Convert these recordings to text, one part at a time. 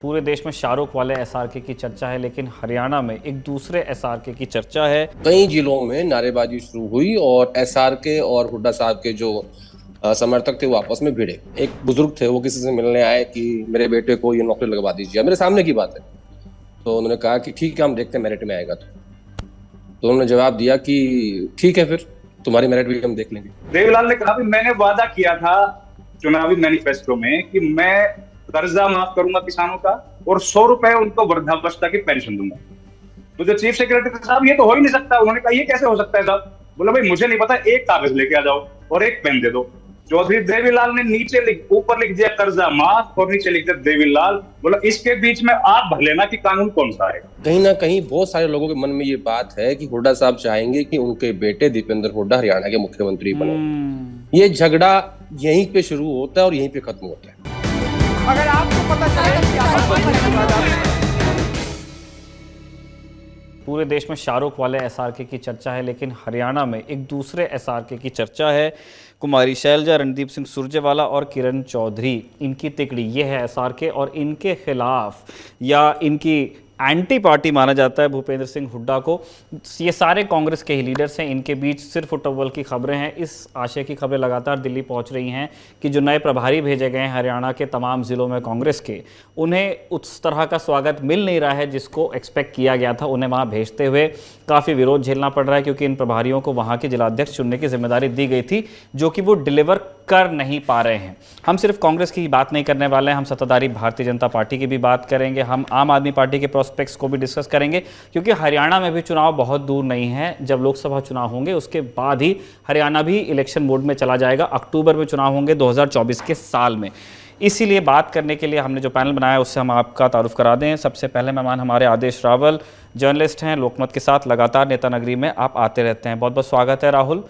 पूरे देश में शाहरुख वाले एसआरके की चर्चा है, लेकिन हरियाणा में एक दूसरे एसआरके की चर्चा है। कई जिलों में नारेबाजी शुरू हुई और एसआरके और हुड्डा साहब के जो समर्थक थे वो आपस में भिड़े। एक बुजुर्ग थे, वो किसी से मिलने आए कि मेरे बेटे को ये नौकरी लगवा दीजिए, मेरे सामने की बात है। तो उन्होंने कहा कि ठीक है, हम देखते हैं मेरिट में आएगा तो उन्होंने जवाब दिया कि ठीक है, फिर तुम्हारी मेरिट भी हम देख लेंगे। देवीलाल ने कहा भी मैंने वादा किया था चुनावी मैनिफेस्टो में कि मैं कर्जा माफ करूंगा किसानों का और 100 रुपए उनको वृद्धावस्था की पेंशन दूंगा। तो जो चीफ सेक्रेटरी साहब, ये तो हो ही नहीं सकता। उन्होंने कहा ये कैसे हो सकता है साहब? बोला भाई मुझे नहीं पता, एक कागज लेके आ जाओ और एक पेन दे दो। चौधरी देवीलाल ने ऊपर लिख दिया कर्जा माफ और नीचे लिख दिया देवीलाल। बोला इसके बीच में आप भर लेना कि कानून कौन सा आएगा। कहीं ना कहीं बहुत सारे लोगों के मन में ये बात है कि हुड्डा साहब चाहेंगे कि उनके बेटे दीपेंद्र हुड्डा हरियाणा के मुख्यमंत्री बने। ये झगड़ा यहीं पे शुरू होता है और यहीं पे खत्म होता है। अगर आपको पता चले कि पूरे देश में शाहरुख वाले एसआरके की चर्चा है, लेकिन हरियाणा में एक दूसरे एसआरके की चर्चा है। कुमारी शैलजा, रणदीप सिंह सुरजेवाला और किरण चौधरी, इनकी तिकड़ी ये है एसआरके, और इनके खिलाफ या इनकी एंटी पार्टी माना जाता है भूपेंद्र सिंह हुड्डा को। ये सारे कांग्रेस के ही लीडर्स हैं। इनके बीच सिर्फ अव्वल की खबरें हैं। इस आशय की खबरें लगातार दिल्ली पहुंच रही हैं कि जो नए प्रभारी भेजे गए हैं हरियाणा के तमाम ज़िलों में कांग्रेस के, उन्हें उस तरह का स्वागत मिल नहीं रहा है जिसको एक्सपेक्ट किया गया था। उन्हें वहाँ भेजते हुए काफ़ी विरोध झेलना पड़ रहा है, क्योंकि इन प्रभारियों को वहाँ के जिलाध्यक्ष चुनने की जिम्मेदारी दी गई थी, जो कि वो डिलीवर कर नहीं पा रहे हैं। हम सिर्फ कांग्रेस की ही बात नहीं करने वाले हैं, हम सत्ताधारी भारतीय जनता पार्टी की भी बात करेंगे। हम आम आदमी पार्टी के प्रोस्पेक्ट्स को भी डिस्कस करेंगे, क्योंकि हरियाणा में भी चुनाव बहुत दूर नहीं है। जब लोकसभा चुनाव होंगे उसके बाद ही हरियाणा भी इलेक्शन मोड में चला जाएगा। अक्टूबर में चुनाव होंगे 2024 के साल में। इसीलिए बात करने के लिए हमने जो पैनल बनाया उससे हम आपका तारुफ करा दें। सबसे पहले मेहमान हमारे आदेश रावल, जर्नलिस्ट हैं, लोकमत के साथ लगातार नेता नगरी में आप आते रहते हैं। बहुत बहुत स्वागत है राहुल।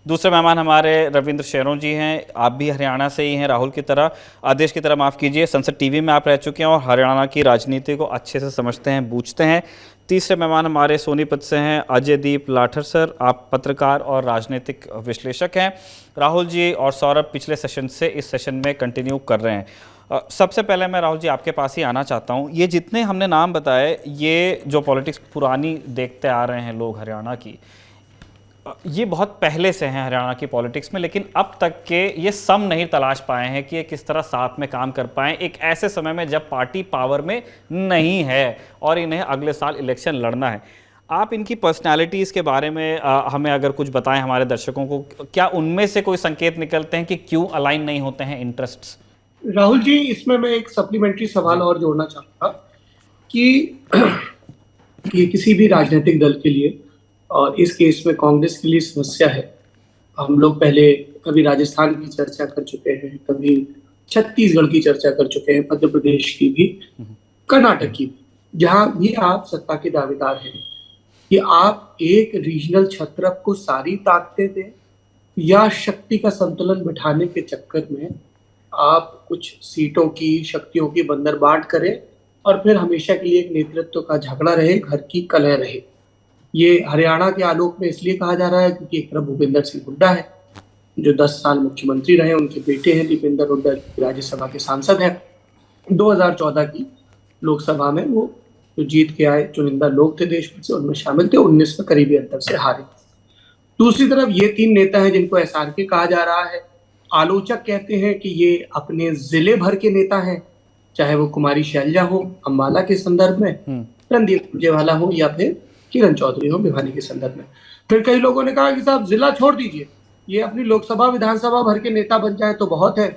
दूसरे मेहमान हमारे रविंद्र शेरों जी हैं, आप भी हरियाणा से ही हैं राहुल की तरह, आदेश की तरह माफ़ कीजिए। संसद टीवी में आप रह चुके हैं और हरियाणा की राजनीति को अच्छे से समझते हैं, बूझते हैं। तीसरे मेहमान हमारे सोनीपत से हैं अजयदीप लाठर सर, आप पत्रकार और राजनीतिक विश्लेषक हैं। राहुल जी और सौरभ पिछले सेशन से इस सेशन में कंटिन्यू कर रहे हैं। सबसे पहले मैं राहुल जी आपके पास ही आना चाहता हूँ। ये जितने हमने नाम बताए, ये जो पॉलिटिक्स पुरानी देखते आ रहे हैं लोग हरियाणा की, ये बहुत पहले से हैं हरियाणा की पॉलिटिक्स में, लेकिन अब तक के ये सम नहीं तलाश पाए हैं कि ये किस तरह साथ में काम कर पाएं एक ऐसे समय में जब पार्टी पावर में नहीं है और इन्हें अगले साल इलेक्शन लड़ना है। आप इनकी पर्सनालिटीज़ के बारे में हमें अगर कुछ बताएं हमारे दर्शकों को, क्या उनमें से कोई संकेत निकलते हैं कि क्यों अलाइन नहीं होते हैं इंटरेस्ट्स? राहुल जी, इसमें मैं एक सप्लीमेंट्री सवाल और जोड़ना चाहूँगा कि ये किसी भी राजनीतिक दल के लिए और इस केस में कांग्रेस के लिए समस्या है। हम लोग पहले कभी राजस्थान की चर्चा कर चुके हैं, कभी छत्तीसगढ़ की चर्चा कर चुके हैं, मध्य प्रदेश की भी, कर्नाटक की भी, जहां भी आप सत्ता के दावेदार हैं कि आप एक रीजनल छत्रप को सारी ताकतें दें या शक्ति का संतुलन बिठाने के चक्कर में आप कुछ सीटों की, शक्तियों की बंदरबाट करें और फिर हमेशा के लिए एक नेतृत्व का झगड़ा रहे, घर की कलह रहे। ये हरियाणा के आलोक में इसलिए कहा जा रहा है क्योंकि एक तरफ भूपेंद्र सिंह हुड्डा है जो 10 साल मुख्यमंत्री रहे, उनके बेटे हैं दीपेंद्र हुड्डा, राज्यसभा के सांसद हैं। 2014 की लोकसभा में वो जो जीत के आए चुनिंदा लोग थे देश भर से, उनमें शामिल थे, 19 में करीबी अंतर से हारे। दूसरी तरफ ये 3 नेता हैं जिनको एसआरके कहा जा रहा है। आलोचक कहते हैं कि ये अपने जिले भर के नेता हैं, चाहे वो कुमारी शैलजा हो अम्बाला के संदर्भ में, रणदीप सुरजेवाला हो या फिर किरण चौधरी हो भिवानी के संदर्भ में। फिर कई लोगों ने कहा कि साहब जिला छोड़ दीजिए, ये अपनी लोकसभा विधानसभा भर के नेता बन जाए तो बहुत है।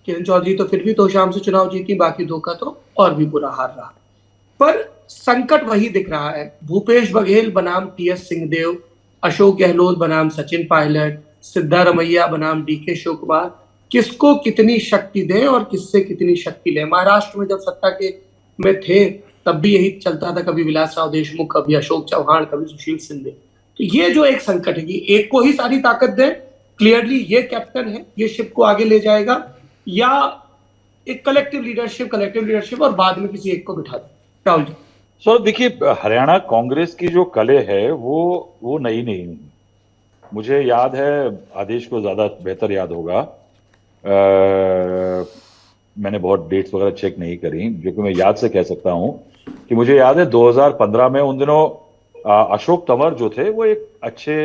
किरण चौधरी तो फिर भी तो शाम से चुनाव जीती, बाकी 2 का तो और भी बुरा हाल रहा। पर संकट वही दिख रहा है। भूपेश बघेल बनाम टीएस सिंहदेव, अशोक गहलोत बनाम सचिन पायलट, सिद्धारमैया बनाम डीके शिव कुमार, किसको कितनी शक्ति दें और किससे कितनी शक्ति लें। महाराष्ट्र में जब सत्ता के में थे तब भी यही चलता था, कभी विलासराव देशमुख, कभी अशोक चौहान, कभी सुशील सिंधे। तो ये जो एक संकट है कि एक को ही सारी ताकत दें, क्लियरली ये कैप्टन है, ये शिप को आगे ले जाएगा, या एक कलेक्टिव लीडरशिप और बाद में किसी एक को बिठा दें। राहुल जी। सो देखिए, हरियाणा कांग्रेस की जो कले है वो नई नहीं। मुझे याद है, आदेश को ज्यादा बेहतर याद होगा, मैंने बहुत डेट्स वगैरह चेक नहीं करी, जो कि मैं याद से कह सकता हूं कि मुझे याद है 2015 में उन दिनों अशोक तंवर जो थे वो एक अच्छे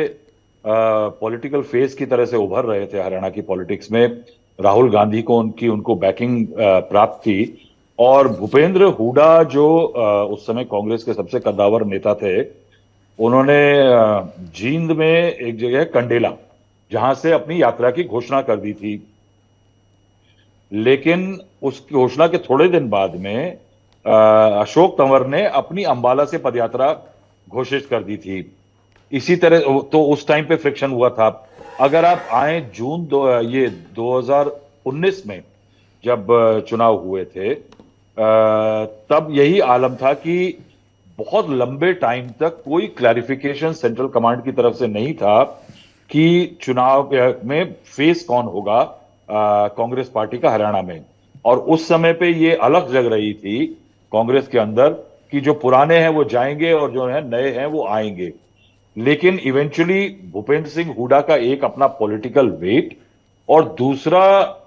पॉलिटिकल फेस की तरह से उभर रहे थे हरियाणा की पॉलिटिक्स में। राहुल गांधी को उनको बैकिंग प्राप्त थी, और भूपेंद्र हुडा जो उस समय कांग्रेस के सबसे कद्दावर नेता थे, उन्होंने जींद में एक जगह कंडेला, जहां से अपनी यात्रा की घोषणा कर दी थी। लेकिन उस घोषणा के थोड़े दिन बाद में अशोक तंवर ने अपनी अंबाला से पदयात्रा घोषित कर दी थी। इसी तरह तो उस टाइम पे फ्रिक्शन हुआ था। अगर आप आए ये 2019 में जब चुनाव हुए थे, तब यही आलम था कि बहुत लंबे टाइम तक कोई क्लैरिफिकेशन सेंट्रल कमांड की तरफ से नहीं था कि चुनाव में फेस कौन होगा कांग्रेस पार्टी का हरियाणा में। और उस समय पे ये अलग जग रही थी कांग्रेस के अंदर कि जो पुराने हैं वो जाएंगे और जो है नए हैं वो आएंगे। लेकिन इवेंचुअली भूपेंद्र सिंह हुडा का एक अपना पॉलिटिकल वेट, और दूसरा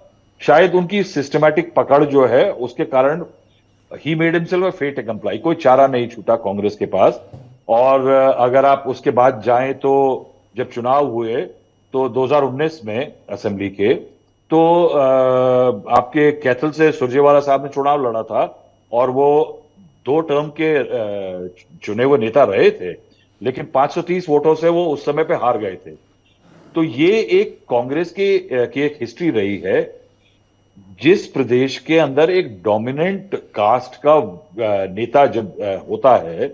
शायद उनकी सिस्टमैटिक पकड़ जो है, उसके कारण ही made himself a fait accompli. कोई चारा नहीं छूटा कांग्रेस के पास। और अगर आप उसके बाद जाएं तो जब चुनाव हुए तो 2019 में असेंबली के, तो आपके कैथल से सुरजेवाला साहब ने चुनाव लड़ा था, और वो 2 टर्म के चुने हुए नेता रहे थे, लेकिन 530 वोटों से वो उस समय पे हार गए थे। तो ये एक कांग्रेस की एक हिस्ट्री रही है। जिस प्रदेश के अंदर एक डोमिनेंट कास्ट का नेता जब होता है,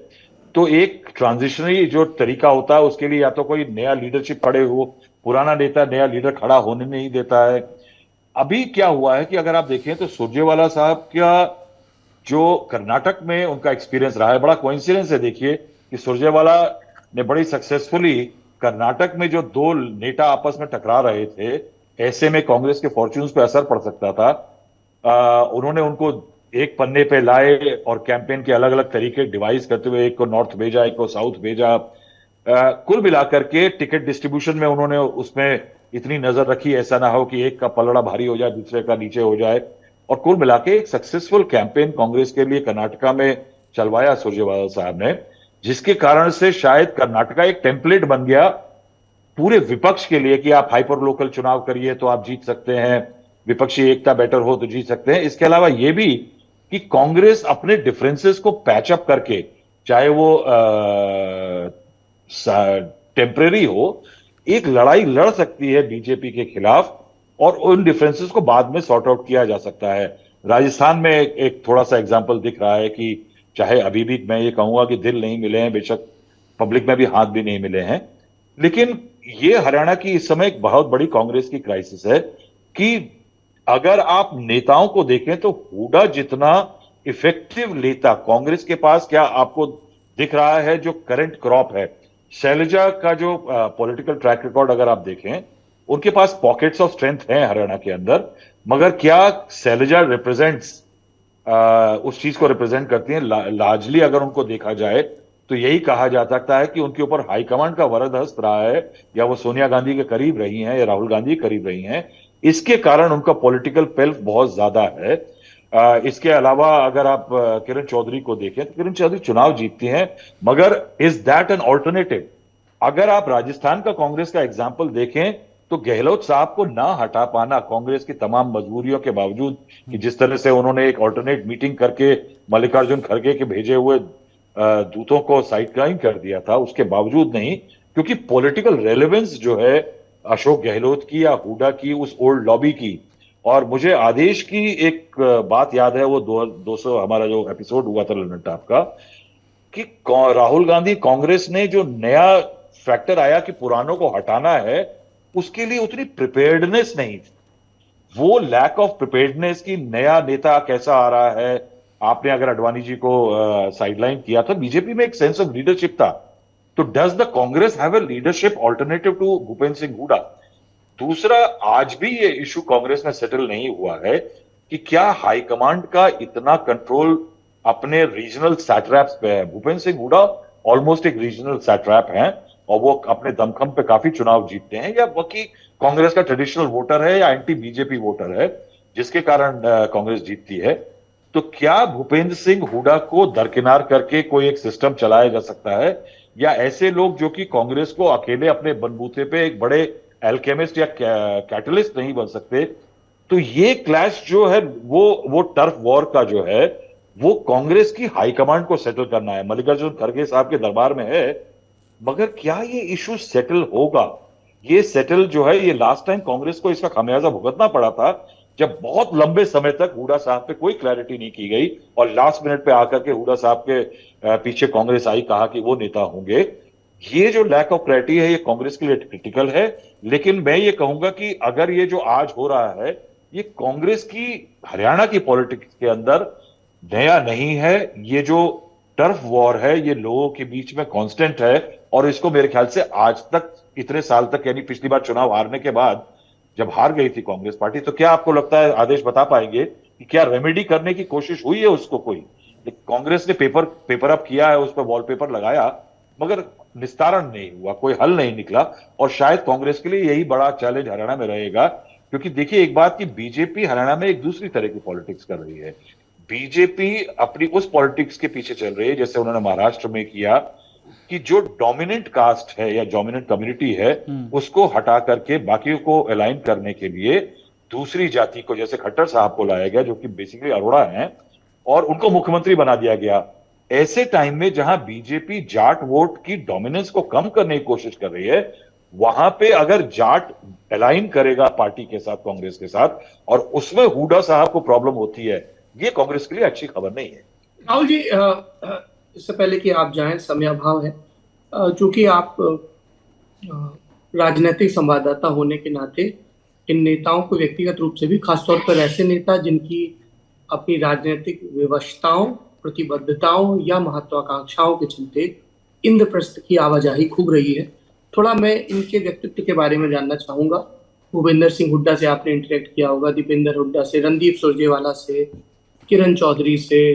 तो एक ट्रांजिशनरी जो तरीका होता है उसके लिए या तो कोई नया लीडरशिप खड़े हो, पुराना नेता नया लीडर खड़ा होने नहीं देता है। अभी क्या हुआ है कि अगर आप देखें तो सुरजेवाला साहब का जो कर्नाटक में उनका एक्सपीरियंस रहा है, बड़ा कोइंसिडेंस है। देखिए कि सुरजेवाला ने बड़ी सक्सेसफुली कर्नाटक में जो 2 नेता आपस में टकरा रहे थे, ऐसे में कांग्रेस के फॉर्च्यून्स पे असर पड़ सकता था। उन्होंने उनको एक पन्ने पे लाए और कैंपेन के अलग अलग तरीके डिवाइस करते हुए एक को नॉर्थ भेजा, एक को साउथ भेजा। कुल मिलाकर के टिकट डिस्ट्रीब्यूशन में उन्होंने उसमें इतनी नजर रखी, ऐसा ना हो कि एक का पलड़ा भारी हो जाए दूसरे का नीचे हो जाए। और कुल मिलाकर एक सक्सेसफुल कैंपेन कांग्रेस के लिए कर्नाटका में चलवाया सुरजेवाला साहब ने, जिसके कारण से शायद कर्नाटका एक टेम्पलेट बन गया पूरे विपक्ष के लिए कि आप हाइपर लोकल चुनाव करिए तो आप जीत सकते हैं, विपक्षी एकता बेटर हो तो जीत सकते हैं। इसके अलावा यह भी कि कांग्रेस अपने डिफरेंसेस को पैचअप करके, चाहे वो टेम्परेरी हो, एक लड़ाई लड़ सकती है बीजेपी के खिलाफ, और उन डिफरेंसेस को बाद में सॉर्ट आउट किया जा सकता है। राजस्थान में एक थोड़ा सा एग्जांपल दिख रहा है कि चाहे अभी भी मैं ये कहूंगा कि दिल नहीं मिले हैं, बेशक पब्लिक में भी हाथ भी नहीं मिले हैं, लेकिन ये हरियाणा की इस समय एक बहुत बड़ी कांग्रेस की क्राइसिस है कि अगर आप नेताओं को देखें तो हुडा जितना इफेक्टिव नेता कांग्रेस के पास क्या आपको दिख रहा है? जो करंट क्रॉप है, शैलजा का जो पॉलिटिकल ट्रैक रिकॉर्ड अगर आप देखें, उनके पास पॉकेट्स ऑफ स्ट्रेंथ हैं हरियाणा के अंदर, मगर क्या शैलजा रिप्रेजेंट्स उस चीज को रिप्रेजेंट करती हैं? लार्जली अगर उनको देखा जाए तो यही कहा जा सकता है कि उनके ऊपर हाईकमांड का वरद हस्त रहा है, या वो सोनिया गांधी के करीब रही हैं या राहुल गांधी के करीब रही हैं। इसके कारण उनका पॉलिटिकल पेल्फ बहुत ज्यादा है। इसके अलावा अगर आप किरण चौधरी को देखें तो किरण चौधरी चुनाव जीतती हैं, मगर इज दैट एन ऑल्टरनेटिव? अगर आप राजस्थान का कांग्रेस का एग्जाम्पल देखें तो गहलोत साहब को ना हटा पाना कांग्रेस की तमाम मजबूरियों के बावजूद, कि जिस तरह से उन्होंने एक ऑल्टरनेट मीटिंग करके मल्लिकार्जुन खड़गे के भेजे हुए दूतों को साइडलाइन कर दिया था, उसके बावजूद नहीं, क्योंकि पॉलिटिकल रेलेवेंस जो है अशोक गहलोत की या हुडा की, उस ओल्ड लॉबी की। और मुझे आदेश की एक बात याद है, वो 200 हमारा जो एपिसोड हुआ था लंदन टॉप का, कि राहुल गांधी कांग्रेस ने जो नया फैक्टर आया कि पुरानों को हटाना है, उसके लिए उतनी प्रिपेयर्डनेस नहीं थी। वो लैक ऑफ प्रिपेयर्डनेस की नया नेता कैसा आ रहा है, आपने अगर अडवाणी जी को साइडलाइन किया था, बीजेपी में एक सेंस ऑफ लीडरशिप था, तो does the Congress have a leadership alternative to Bhupendra Singh Hooda? दूसरा, आज भी ये इशू कांग्रेस में सेटल नहीं हुआ है कि क्या हाईकमांड का इतना कंट्रोल अपने रीजनल सैट्रैप्स पे है। भूपेंद्र सिंह हुडा ऑलमोस्ट एक रीजनल सैट्रैप हैं, और वो अपने दमखम पे काफी चुनाव जीतते हैं, या बाकी कांग्रेस का ट्रेडिशनल वोटर है या एंटी बीजेपी वोटर है। जिसके कारण कांग्रेस जीतती है। तो क्या भूपेंद्र सिंह हुड्डा को दरकिनार करके कोई एक सिस्टम चलाया जा सकता है, या ऐसे लोग जो कि कांग्रेस को अकेले अपने बलबूते पे एक बड़े एल्केमिस्ट या कैटलिस्ट नहीं बन सकते? तो ये क्लैश जो है वो टर्फ वॉर का जो है वो कांग्रेस की हाईकमांड को सेटल करना है, मल्लिकार्जुन खड़गे साहब के दरबार में है। मगर क्या ये इशू सेटल होगा? ये सेटल जो है, ये लास्ट टाइम कांग्रेस को इसका खामियाजा भुगतना पड़ा था जब बहुत लंबे समय तक हुड्डा साहब पे कोई क्लैरिटी नहीं की गई और लास्ट मिनट पे आकर के हुड्डा साहब के पीछे कांग्रेस आई, कहा कि वो नेता होंगे। ये जो लैक ऑफ क्लैरिटी है ये कांग्रेस के लिए क्रिटिकल है। लेकिन मैं ये कहूंगा कि अगर ये जो आज हो रहा है ये कांग्रेस की हरियाणा की पॉलिटिक्स के अंदर नया नहीं है। ये जो टर्फ वॉर है ये लोगों के बीच में कांस्टेंट है और इसको मेरे ख्याल से आज तक, इतने साल तक, यानी पिछली बार चुनाव हारने के बाद जब हार गई थी कांग्रेस पार्टी, तो क्या आपको लगता है, आदेश बता पाएंगे कि क्या रेमेडी करने की कोशिश हुई है उसको? कोई कांग्रेस ने पेपर अप किया है, उस पर वॉलपेपर लगाया, मगर निस्तारण नहीं हुआ, कोई हल नहीं निकला। और शायद कांग्रेस के लिए यही बड़ा चैलेंज हरियाणा में रहेगा, क्योंकि देखिए एक बात कि बीजेपी हरियाणा में एक दूसरी तरह की पॉलिटिक्स कर रही है। बीजेपी अपनी उस पॉलिटिक्स के पीछे चल रही है जैसे उन्होंने महाराष्ट्र में किया, कि जो डोमिनेंट कास्ट है या डोमिनेंट कम्युनिटी है उसको हटा करके बाकियों को अलाइन करने के लिए दूसरी जाति को, जैसे खट्टर साहब को लाया गया जो कि बेसिकली अरोड़ा हैं, और उनको मुख्यमंत्री बना दिया गया। ऐसे टाइम में जहां बीजेपी जाट वोट की डोमिनेंस को कम करने की कोशिश कर रही है, वहां पे अगर जाट अलाइन करेगा पार्टी के साथ, कांग्रेस के साथ, और उसमें हुड्डा साहब को प्रॉब्लम होती है, ये कांग्रेस के लिए अच्छी खबर नहीं है। राहुल जी, इससे पहले कि आप जाएं, समय अभाव है, चूंकि आप राजनीतिक संवाददाता होने के नाते इन नेताओं को व्यक्तिगत रूप से भी, खासतौर पर ऐसे नेता जिनकी अपनी राजनीतिक विवशताओं, प्रतिबद्धताओं या महत्वाकांक्षाओं के चलते इंद्रप्रस्थ की आवाजाही खूब रही है, थोड़ा मैं इनके व्यक्तित्व के बारे में जानना चाहूंगा। भूपेंद्र सिंह हुड्डा से आपने इंटरेक्ट किया होगा, दीपेंद्र हुड्डा से, रणदीप सुरजेवाला से, किरण चौधरी से,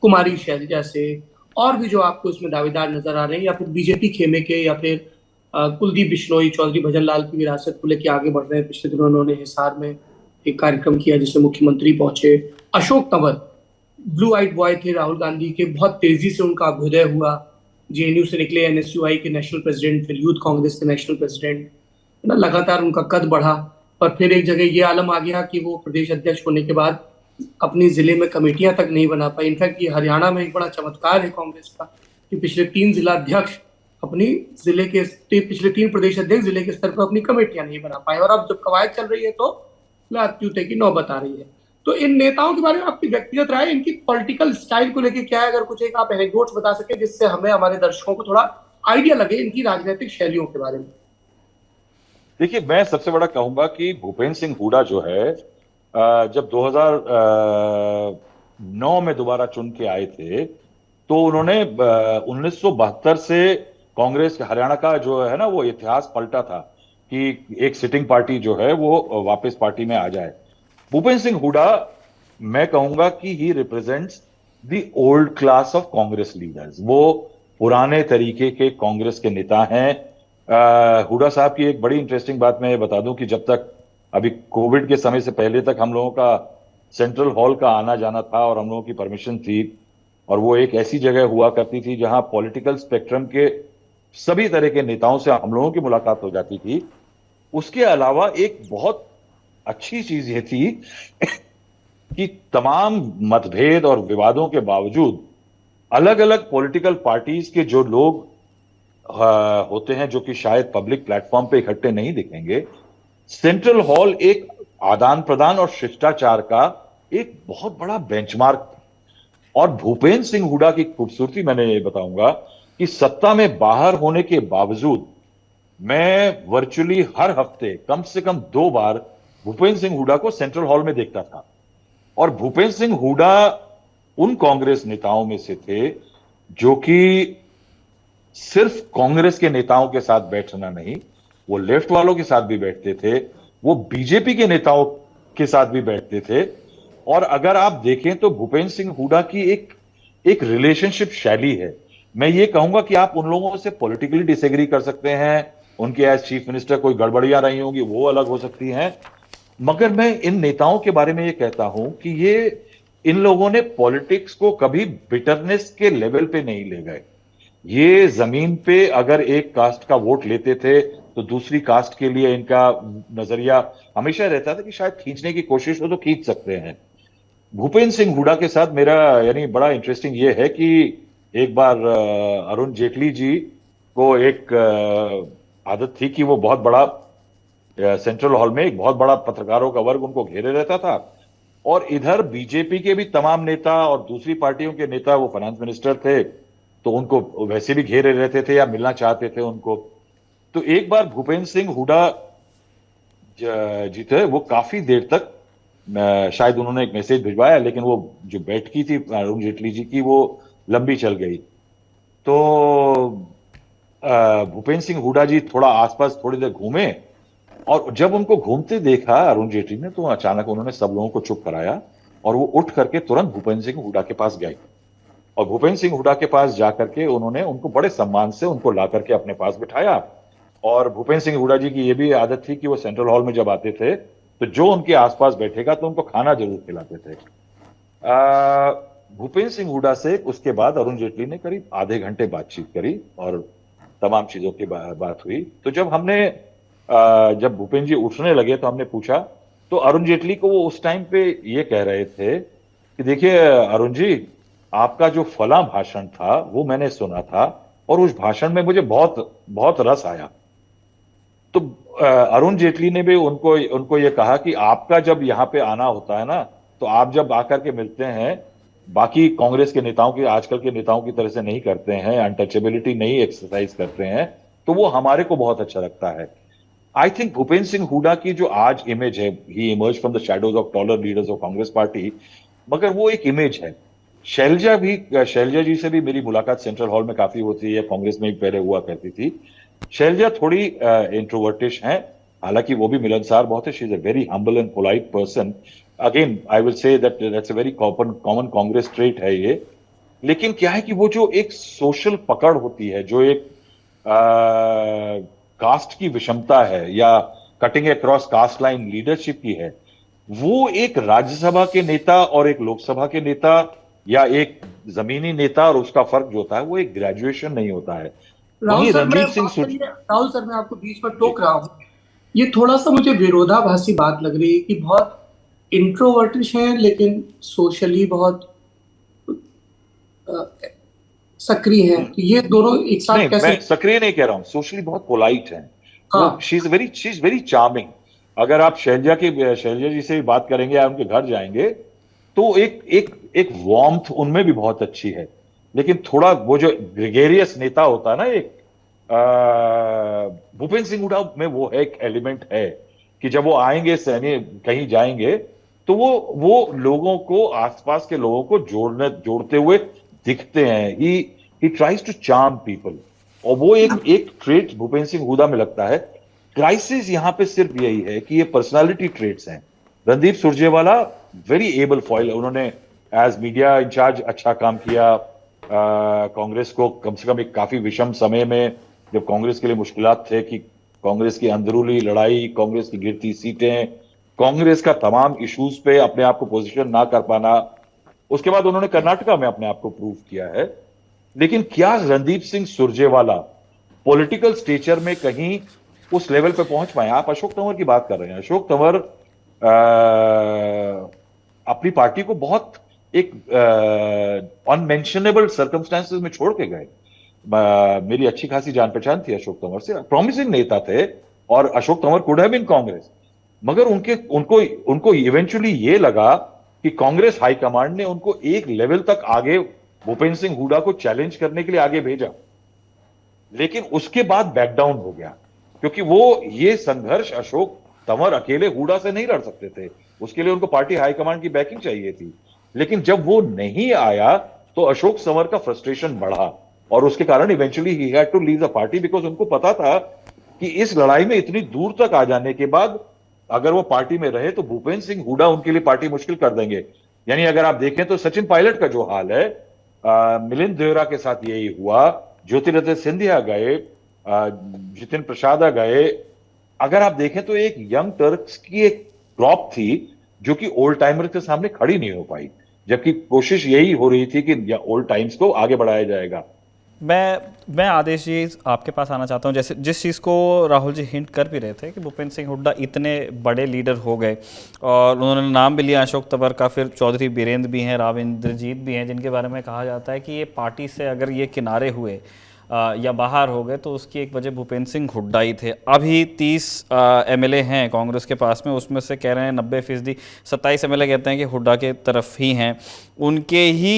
कुमारी शैलजा से, और भी जो आपको इसमें दावेदार नजर आ रहे हैं, या फिर बीजेपी खेमे के, या फिर कुलदीप बिश्नोई, चौधरी भजन लाल की विरासत को लेकर आगे बढ़ रहे हैं। पिछले दिनों उन्होंने हिसार में एक कार्यक्रम किया जिसमें मुख्यमंत्री पहुंचे। अशोक तंवर ब्लू आइट बॉय थे राहुल गांधी के, बहुत तेजी से उनका अभ्युदय हुआ, जेएनयू से निकले, एनएसयूआई के नेशनल प्रेसिडेंट, फिर यूथ कांग्रेस के नेशनल प्रेसिडेंट, ना लगातार उनका कद बढ़ा। पर फिर एक जगह ये आलम आ गया कि वो प्रदेश अध्यक्ष होने के बाद अपनी जिले में कमेटियां तक नहीं बना पाई। इनफैक्ट ये हरियाणा में एक बड़ा चमत्कार है कांग्रेस का कि पिछले 3 जिला अध्यक्ष अपनी जिले के, पिछले 3 प्रदेश अध्यक्ष जिले के स्तर पर अपनी कमेटियां नहीं बना पाए, और अब जब कवायद चल रही है तो लात्यूते की नौबत आ रही है। तो इन नेताओं के बारे में आपकी व्यक्तिगत राय, इनकी पॉलिटिकल स्टाइल को लेकर क्या है? अगर कुछ एक आप एनेक्डोट्स बता सके जिससे हमें, हमारे दर्शकों को थोड़ा आइडिया लगे इनकी राजनीतिक शैलियों के बारे में। देखिए, मैं सबसे बड़ा कहूंगा कि भूपेंद्र सिंह हुड्डा जो है, जब 2009 में दोबारा चुन के आए थे तो उन्होंने 1972 से कांग्रेस हरियाणा का जो है ना वो इतिहास पलटा था कि एक सिटिंग पार्टी जो है वो वापस पार्टी में आ जाए। भूपेंद्र सिंह हुड्डा, मैं कहूंगा कि ही represents the old class of Congress leaders. वो पुराने तरीके के कांग्रेस के नेता हैं। हुड्डा साहब की एक बड़ी इंटरेस्टिंग बात मैं ये बता दूं कि जब तक, अभी कोविड के समय से पहले तक हम लोगों का सेंट्रल हॉल का आना जाना था और हम लोगों की परमिशन थी, और वो एक ऐसी जगह हुआ करती थी जहां पॉलिटिकल स्पेक्ट्रम के सभी तरह के नेताओं से हम लोगों की मुलाकात हो जाती थी। उसके अलावा एक बहुत अच्छी चीज ये थी कि तमाम मतभेद और विवादों के बावजूद अलग अलग पॉलिटिकल पार्टीज के जो लोग होते हैं, जो कि शायद पब्लिक प्लेटफॉर्म पे इकट्ठे नहीं दिखेंगे, सेंट्रल हॉल एक आदान प्रदान और शिष्टाचार का एक बहुत बड़ा बेंचमार्क था। और भूपेंद्र सिंह हुड्डा की खूबसूरती मैंने ये बताऊंगा कि सत्ता में बाहर होने के बावजूद मैं वर्चुअली हर हफ्ते कम से कम 2 बार भूपेंद्र सिंह हुड्डा को सेंट्रल हॉल में देखता था। और भूपेंद्र सिंह हुड्डा उन कांग्रेस नेताओं में से थे जो कि सिर्फ कांग्रेस के नेताओं के साथ बैठना नहीं, वो लेफ्ट वालों के साथ भी बैठते थे, वो बीजेपी के नेताओं के साथ भी बैठते थे। और अगर आप देखें तो भूपेंद्र सिंह हुड्डा की एक रिलेशनशिप शैली है। मैं ये कहूंगा कि आप उन लोगों से पॉलिटिकली डिसएग्री कर सकते हैं, उनके एज चीफ मिनिस्टर कोई गड़बड़ियां रही होंगी वो अलग हो सकती हैं, मगर मैं इन नेताओं के बारे में ये कहता हूं कि ये इन लोगों ने पॉलिटिक्स को कभी बिटरनेस के लेवल पे नहीं ले गए। ये जमीन पे अगर एक कास्ट का वोट लेते थे तो दूसरी कास्ट के लिए इनका नजरिया हमेशा रहता था कि शायद खींचने की कोशिश हो तो खींच सकते हैं। भूपेंद्र सिंह हुड्डा के साथ मेरा यानी बड़ा इंटरेस्टिंग ये है कि एक बार अरुण जेटली जी को एक आदत थी कि वो बहुत बड़ा सेंट्रल हॉल में एक बहुत बड़ा पत्रकारों का वर्ग उनको घेरे रहता था, और इधर बीजेपी के भी तमाम नेता और दूसरी पार्टियों के नेता, वो फाइनेंस मिनिस्टर थे तो उनको वैसे भी घेरे रहते थे या मिलना चाहते थे उनको। तो एक बार भूपेंद्र सिंह हुड्डा जीते, वो काफी देर तक शायद उन्होंने एक मैसेज भिजवाया, लेकिन वो जो बैठकी थी अरुण जेटली जी की वो लंबी चल गई। तो भूपेंद्र सिंह हुड्डा जी थोड़ा आसपास थोड़ी देर घूमे, और जब उनको घूमते देखा अरुण जेटली ने तो अचानक उन्होंने सब लोगों को चुप कराया और वो उठ करके तुरंत भूपेंद्र सिंह हुड्डा के पास गए, और भूपेंद्र सिंह हुड्डा के पास जाकर के उन्होंने उनको बड़े सम्मान से उनको ला करके अपने पास बिठाया। और भूपेंद्र सिंह हुड्डा जी की ये भी आदत थी कि वो सेंट्रल हॉल में जब आते थे तो जो उनके आसपास बैठेगा तो उनको खाना जरूर खिलाते थे। भूपेंद्र सिंह हुड्डा से उसके बाद अरुण जेटली ने करीब आधे घंटे बातचीत करी और तमाम चीजों की बात हुई। तो जब हमने जब भूपेंद्र जी उठने लगे तो हमने पूछा, तो अरुण जेटली को वो उस टाइम पे ये कह रहे थे कि देखिए अरुण जी, आपका जो फला भाषण था वो मैंने सुना था और उस भाषण में मुझे बहुत बहुत रस आया। तो अरुण जेटली ने भी उनको ये कहा कि आपका जब यहाँ पे आना होता है ना, तो आप जब आकर के मिलते हैं, बाकी कांग्रेस के नेताओं की, आजकल के नेताओं की तरह से नहीं करते हैं, अनटचेबिलिटी नहीं एक्सरसाइज करते हैं, तो वो हमारे को बहुत अच्छा लगता है। आई थिंक भूपेंद्र सिंह हुड्डा की जो आज इमेज है, he emerge from the shadows of taller leaders of Congress party, मगर वो एक इमेज है। शैलजा जी से भी मेरी मुलाकात सेंट्रल हॉल में काफी होती है, कांग्रेस में भी पहले हुआ करती थी। शैलजा थोड़ी इंट्रोवर्टिश हैं, हालांकि वो भी मिलनसार बहुत है। She is a very humble and polite person. Again I will say that that's a very common Congress trait है ये। लेकिन क्या है कि वो जो एक सोशल पकड़ होती है, जो एक कास्ट की विषमता है या cutting across cast line leadership की है, वो एक राज्यसभा के नेता और एक लोकसभा के नेता या एक जमीनी नेता और उसका फर्क जो होता है वो एक ग्रेजुएशन नहीं होता है। वहीं रणदीप सिंह राहुल सर, मैं आपको बीच में टोक रहा हूँ, ये थोड़ा सा मुझे विरोधाभासी बात लग रही है कि बहुत इंट्रोवर्टिश हैं लेकिन सोशली बहुत सक्रिय हैं। तो ये दोनों एक साथ नहीं, कैसे? मैं सक्रिय नहीं कह रहा हूँ, सोशली बहुत पोलाइट हैं। हाँ, शी इज वेरी चार्मिंग। अगर आप शैलजा जी से भी बात करेंगे या उनके घर जाएंगे तो एक वार्मथ उनमें भी बहुत अच्छी है। लेकिन थोड़ा वो जो ग्रेगेरियस नेता होता है ना, एक भूपेंद्र सिंह हुड्डा में वो एक एलिमेंट है कि जब वो आएंगे कहीं जाएंगे तो वो लोगों को, आसपास के लोगों को जोड़ते हुए दिखते हैं। He tries to charm people, और वो एक ट्रेट भूपेंद्र सिंह हुड्डा में लगता है। क्राइसिस यहां पे सिर्फ यही है कि ये पर्सनालिटी ट्रेट्स हैं। Randeep Surjewala very able foil, उन्होंने एज मीडिया इंचार्ज अच्छा काम किया। कांग्रेस को कम से कम एक काफी विषम समय में, जब कांग्रेस के लिए मुश्किलात थे कि कांग्रेस की अंदरूनी लड़ाई, कांग्रेस की गिरती सीटें, कांग्रेस का तमाम इश्यूज पे अपने आप को पोजीशन ना कर पाना, उसके बाद उन्होंने कर्नाटका में अपने आप को प्रूव किया है। लेकिन क्या रणदीप सिंह सुरजेवाला पॉलिटिकल स्टेचर में कहीं उस लेवल पे पहुंच पाए? आप अशोक तंवर की बात कर रहे हैं। अशोक तंवर अपनी पार्टी को बहुत एक अनमेंशनेबल सर्कमस्टांसेस में छोड़ के गए। मेरी अच्छी खासी जान पहचान थी अशोक तंवर से, प्रॉमिसिंग नेता थे, और Ashok Tanwar could have been Congress, मगर उनको इवेंचुअली ये लगा कि कांग्रेस हाईकमांड ने उनको एक लेवल तक आगे भूपेंद्र सिंह हुड्डा को चैलेंज करने के लिए आगे भेजा, लेकिन उसके बाद बैकडाउन हो गया, क्योंकि वो ये संघर्ष अशोक तंवर अकेले हुड्डा से नहीं लड़ सकते थे, उसके लिए उनको पार्टी हाईकमांड की बैकिंग चाहिए थी। लेकिन जब वो नहीं आया तो अशोक तंवर का फ्रस्ट्रेशन बढ़ा, और उसके कारण eventually he had to leave the party, because उनको पता था कि इस लड़ाई में इतनी दूर तक आ जाने के बाद अगर वो पार्टी में रहे तो भूपेंद्र सिंह हुड्डा उनके लिए पार्टी मुश्किल कर देंगे। यानी अगर आप देखें तो सचिन पायलट का जो हाल है, मिलिंद देवरा के साथ यही हुआ, ज्योतिरादित्य सिंधिया गए, जितिन प्रसाद गए। अगर आप देखें तो एक यंग टर्क्स की एक ड्रॉप थी जो कि ओल्ड टाइमर के सामने खड़ी नहीं हो पाई, जबकि कोशिश यही हो रही थी कि ओल्ड टाइम्स को आगे बढ़ाया जाएगा। मैं आदेश जी आपके पास आना चाहता हूं, जैसे जिस चीज़ को राहुल जी हिंट कर भी रहे थे कि भूपेंद्र सिंह हुड्डा इतने बड़े लीडर हो गए और उन्होंने नाम भी लिया अशोक तंवर का, फिर चौधरी बीरेंद्र भी हैं, राव इंद्रजीत भी हैं, जिनके बारे में कहा जाता है कि ये पार्टी से अगर ये किनारे हुए या बाहर हो गए तो उसकी एक वजह भूपेंद्र सिंह हुड्डा ही थे। अभी 30 एमएलए हैं कांग्रेस के पास में, उसमें से कह रहे हैं 90%, 27 एमएलए कहते हैं कि हुड्डा के तरफ ही हैं, उनके ही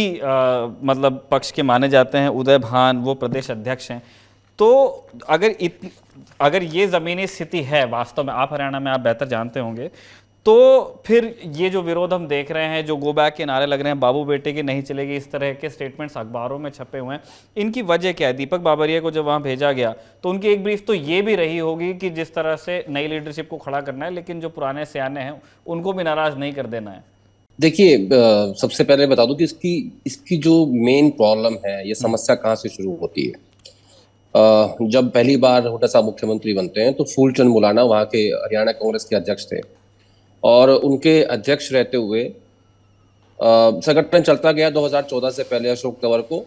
मतलब पक्ष के माने जाते हैं। उदय भान वो प्रदेश अध्यक्ष हैं। तो अगर ये ज़मीनी स्थिति है वास्तव में, आप हरियाणा में आप बेहतर जानते होंगे, तो फिर ये जो विरोध हम देख रहे हैं, जो गो बैक के नारे लग रहे हैं, बाबू बेटे की नहीं चलेगी, इस तरह के स्टेटमेंट्स अखबारों में छपे हुए हैं, इनकी वजह क्या है? दीपक बाबरिया को जब वहाँ भेजा गया तो उनकी एक ब्रीफ तो ये भी रही होगी कि जिस तरह से नई लीडरशिप को खड़ा करना है, लेकिन जो पुराने सियाने हैं उनको भी नाराज नहीं कर देना है। देखिए, सबसे पहले बता दूं कि इसकी जो मेन प्रॉब्लम है, ये समस्या कहाँ से शुरू होती है। जब पहली बार हुड्डा साहब मुख्यमंत्री बनते हैं तो फूलचंद मुलाना वहाँ के हरियाणा कांग्रेस के अध्यक्ष थे, और उनके अध्यक्ष रहते हुए संगठन चलता गया। 2014 से पहले अशोक तंवर को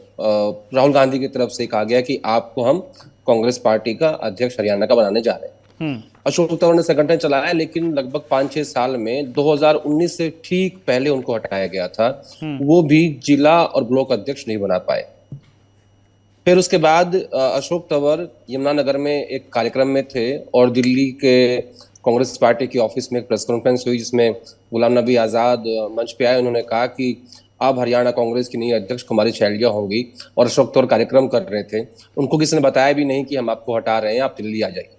राहुल गांधी की तरफ से कहा गया कि आपको हम कांग्रेस पार्टी का अध्यक्ष हरियाणा का बनाने जा रहे हैं। अशोक तंवर ने संगठन चलाया, लेकिन लगभग 5-6 साल में 2019 से ठीक पहले उनको हटाया गया था। वो भी जिला और ब्लॉक अध्यक्ष नहीं बना पाए। फिर उसके बाद अशोक तंवर यमुनानगर में एक कार्यक्रम में थे और दिल्ली के कांग्रेस पार्टी की ऑफिस में एक प्रेस कॉन्फ्रेंस हुई, जिसमें गुलाम नबी आजाद मंच पे आए। उन्होंने कहा कि अब हरियाणा कांग्रेस की नई अध्यक्ष कुमारी शैलजा होंगी, और अशोक तंवर कार्यक्रम कर रहे थे। उनको किसी ने बताया भी नहीं कि हम आपको हटा रहे हैं, आप दिल्ली आ जाइए।